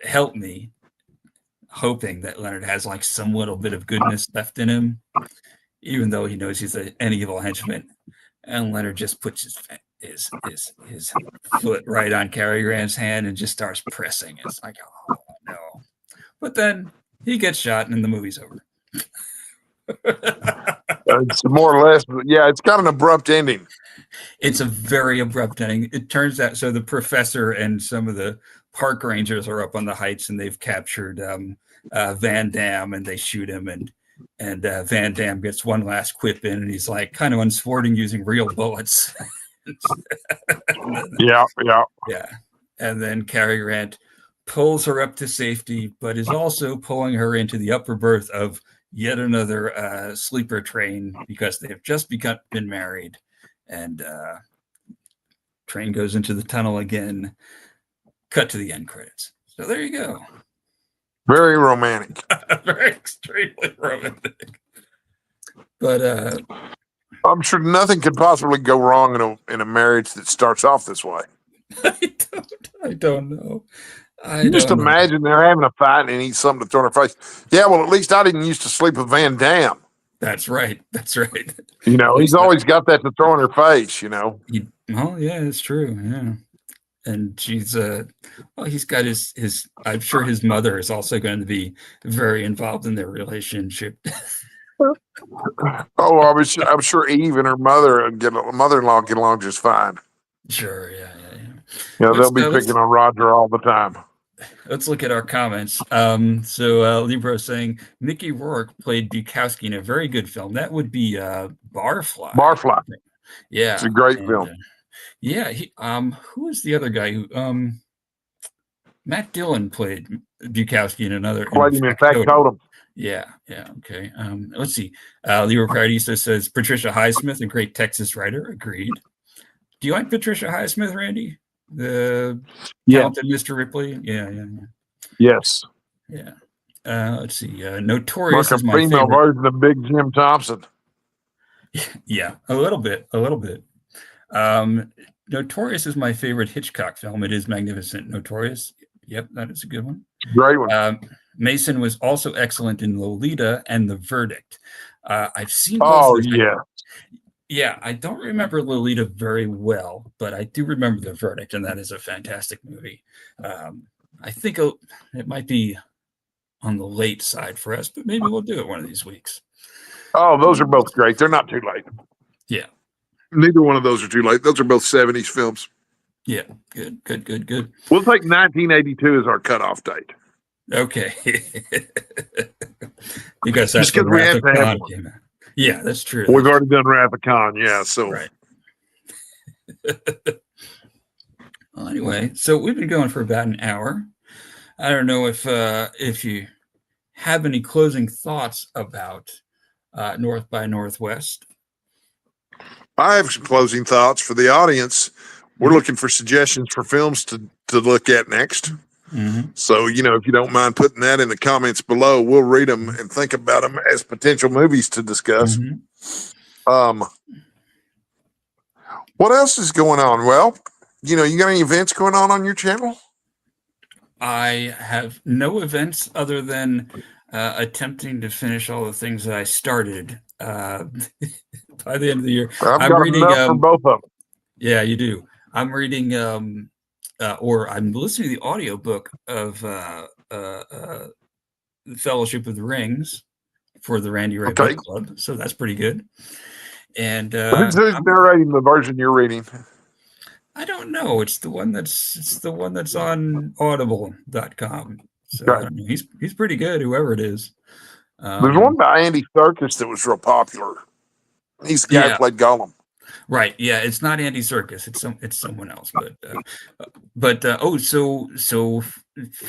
"Help me," hoping that Leonard has like some little bit of goodness left in him, even though he knows he's an evil henchman. And Leonard just puts his foot right on Cary Grant's hand and just starts pressing. It's like, oh no. But then he gets shot and the movie's over. It's more or less, yeah, it's got an abrupt ending. It's a very abrupt ending. It turns out, so the professor and some of the park rangers are up on the heights, and they've captured Van Damme, and they shoot him, and Van Damme gets one last quip in, and he's like kind of unsporting using real bullets. Yeah. Yeah. And then Cary Grant pulls her up to safety, but is also pulling her into the upper berth of yet another sleeper train because they have just been married. And train goes into the tunnel again. Cut to the end credits. So there you go. Very romantic. Very extremely romantic. But I'm sure nothing could possibly go wrong in a marriage that starts off this way. I don't know. Just imagine they're having a fight and he needs something to throw in her face. Yeah, well, at least I didn't used to sleep with Van Damme. That's right. That's right. He's always got that to throw in her face. Oh yeah, it's true. Yeah. And she's well, he's got his I'm sure his mother is also going to be very involved in their relationship. Oh, I'm sure Eve and her mother-in-law get along just fine. Sure, yeah. They'll be picking on Roger all the time. Let's look at our comments. So Libro saying Mickey Rourke played Bukowski in a very good film. That would be Barfly. Barfly. Yeah, it's a great film. Yeah, who is the other guy who Matt Dillon played Bukowski in another. Played him in Factotum. Yeah, okay. Let's see. Leo Paradisa says Patricia Highsmith, a great Texas writer. Agreed. Do you like Patricia Highsmith, Randy? The talented Mr. Ripley? Yeah. Yes. Yeah. Let's see. Notorious like is my female favorite version of Big Jim Thompson. Yeah, a little bit. Notorious is my favorite Hitchcock film. It is magnificent. Notorious. Yep, that is a good one. Great one. Mason was also excellent in Lolita and The Verdict. I've seen those. Oh, yeah. Yeah, I don't remember Lolita very well, but I do remember The Verdict, and that is a fantastic movie. I think it might be on the late side for us, but maybe we'll do it one of these weeks. Oh, those are both great. They're not too late. Yeah. Neither one of those are too late. Those are both 70s films. Yeah, good. We'll take 1982 as our cutoff date. Okay. Because that's when Wrath of Khan came out. Yeah, that's true. We've already done Wrath of Khan, yeah. So right. Well, anyway, so we've been going for about an hour. I don't know if you have any closing thoughts about North by Northwest. I have some closing thoughts for the audience. We're looking for suggestions for films to look at next. Mm-hmm. So, if you don't mind putting that in the comments below, we'll read them and think about them as potential movies to discuss. Mm-hmm. What else is going on? Well, you got any events going on your channel? I have no events other than attempting to finish all the things that I started by the end of the year. I'm reading for both of them. Yeah, you do. I'm reading or I'm listening to the audiobook of The Fellowship of the Rings for the Randy Ray Book Club. So that's pretty good. And who's narrating the version you're reading? I don't know. It's the one that's on audible.com. So I Okay. don't know. He's pretty good, whoever it is. There's one by Andy Serkis that was real popular. He's the guy who Yeah, played Gollum. right. Yeah, it's not Andy Serkis. It's someone else. But oh,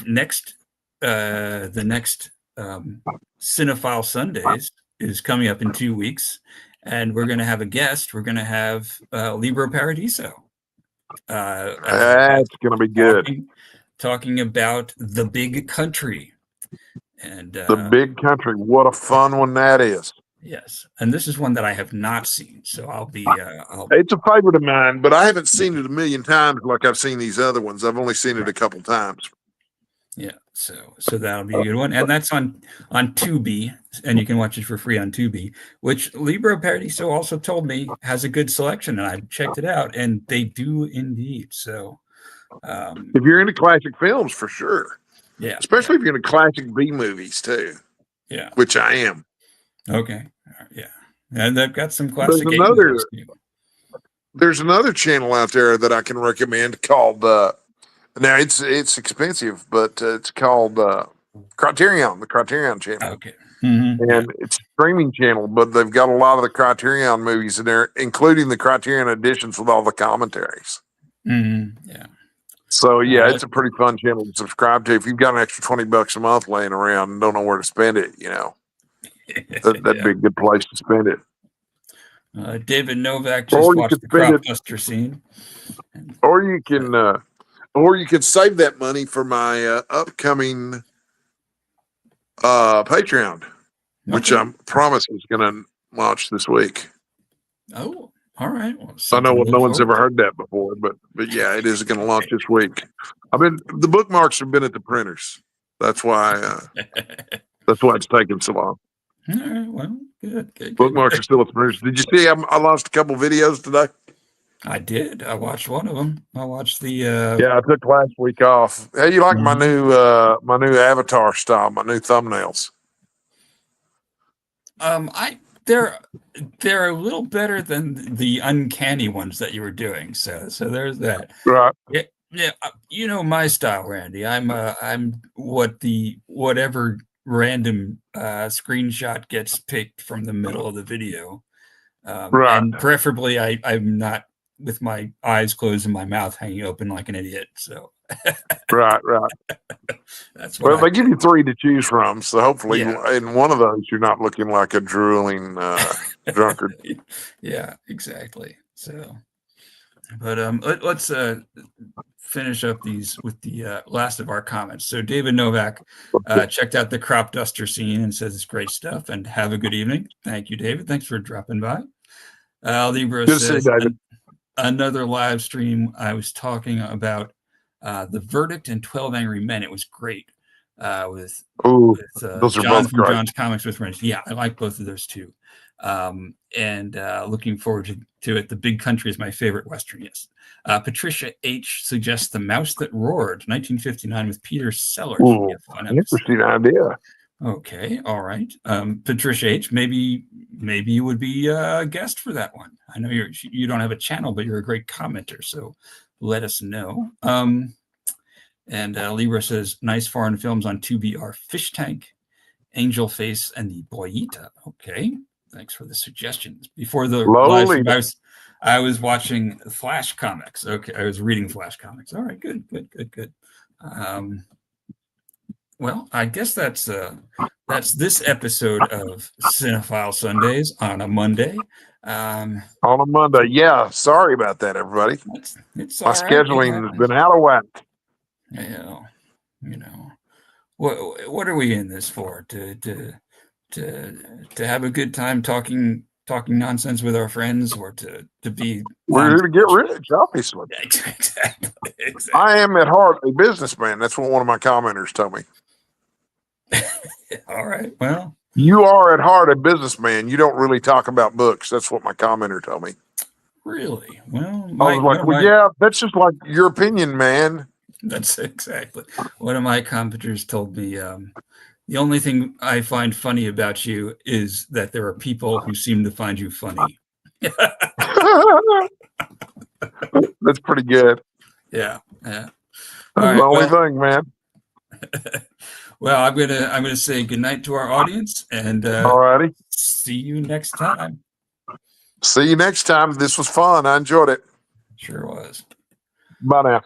next the next Cinephile Sundays is coming up in 2 weeks, and we're going to have a guest. We're going to have Libro Paradiso. That's going to be good. Talking about The Big Country. And The Big Country. What a fun one that is. yes, and this is one that I have not seen, so It's a favorite of mine, but I haven't seen it a million times like I've seen these other ones. I've only seen it a couple times. Yeah, so that'll be a good one, and that's on Tubi, and you can watch it for free on Tubi, which Libro Paradiso also told me has a good selection, and I've checked it out, and they do indeed. So, if you're into classic films, for sure. Yeah, especially if you're into classic B movies too. Yeah, which I am. Okay, yeah, and they've got some classic. There's another channel out there that I can recommend called. Now it's expensive, but it's called Criterion, the Criterion channel. Okay. And it's a streaming channel, but they've got a lot of the Criterion movies in there, including the Criterion editions with all the commentaries. Yeah. So yeah, it's a pretty fun channel to subscribe to. If you've got an extra $20 a month laying around and don't know where to spend it, that'd be a good place to spend it. David Novak just watched the Crop Duster scene. Or you can save that money for my upcoming Patreon, which I promise is going to launch this week. Oh, all right. Well, I know no one's ever heard that before, but yeah, it is going to launch this week. The bookmarks have been at the printers. That's why it's taking so long. All right, well, good. Bookmarks are still at the printers. Did you see I launched a couple videos today? I did. I watched one of them. I watched the. Yeah, I took last week off. How you like my new avatar style, my new thumbnails? They're a little better than the uncanny ones that you were doing. So there's that. Right. Yeah. You know my style, Randy. I'm whatever random screenshot gets picked from the middle of the video. Right. And preferably I'm not with my eyes closed and my mouth hanging open like an idiot. So right. That's what they give you 3 to choose from, so hopefully in one of those you're not looking like a drooling drunkard. Yeah, exactly. So, but let's finish up these with the last of our comments. So David Novak checked out the Crop Duster scene and says it's great stuff. And have a good evening. Thank you, David. Thanks for dropping by. Libro says another live stream. I was talking about The Verdict and 12 Angry Men. It was great with those are John both from great. John's Comics with Friends. Yeah, I like both of those too. And looking forward to it. The Big Country is my favorite Western. Yes. Patricia H. suggests The Mouse That Roared, 1959, with Peter Sellers. Interesting idea. Okay, all right. Patricia H., maybe you would be a guest for that one. I know you don't have a channel, but you're a great commenter, so let us know. And Libra says, nice foreign films on Tubi are Fish Tank, Angel Face, and The Boyita. Okay, thanks for the suggestions. Before the live stream, I was watching Flash Comics. Okay, I was reading Flash Comics. All right, good. Well, I guess that's this episode of Cinephile Sundays on a Monday. On a Monday, yeah. Sorry about that, everybody. It's my scheduling has been out of whack. What are we in this for? To have a good time talking nonsense with our friends, or to be? We're here to get rich, obviously. Exactly. I am at heart a businessman. That's what one of my commenters told me. All right. Well, you are at heart a businessman. You don't really talk about books. That's what my commenter told me. Really? Well, I was like, yeah, that's just like your opinion, man. That's exactly. One of my commenters told me, the only thing I find funny about you is that there are people who seem to find you funny. That's pretty good. Yeah. That's the only thing, man. Well, I'm gonna say goodnight to our audience and All righty. see you next time. See you next time. This was fun. I enjoyed it. Sure was. Bye now.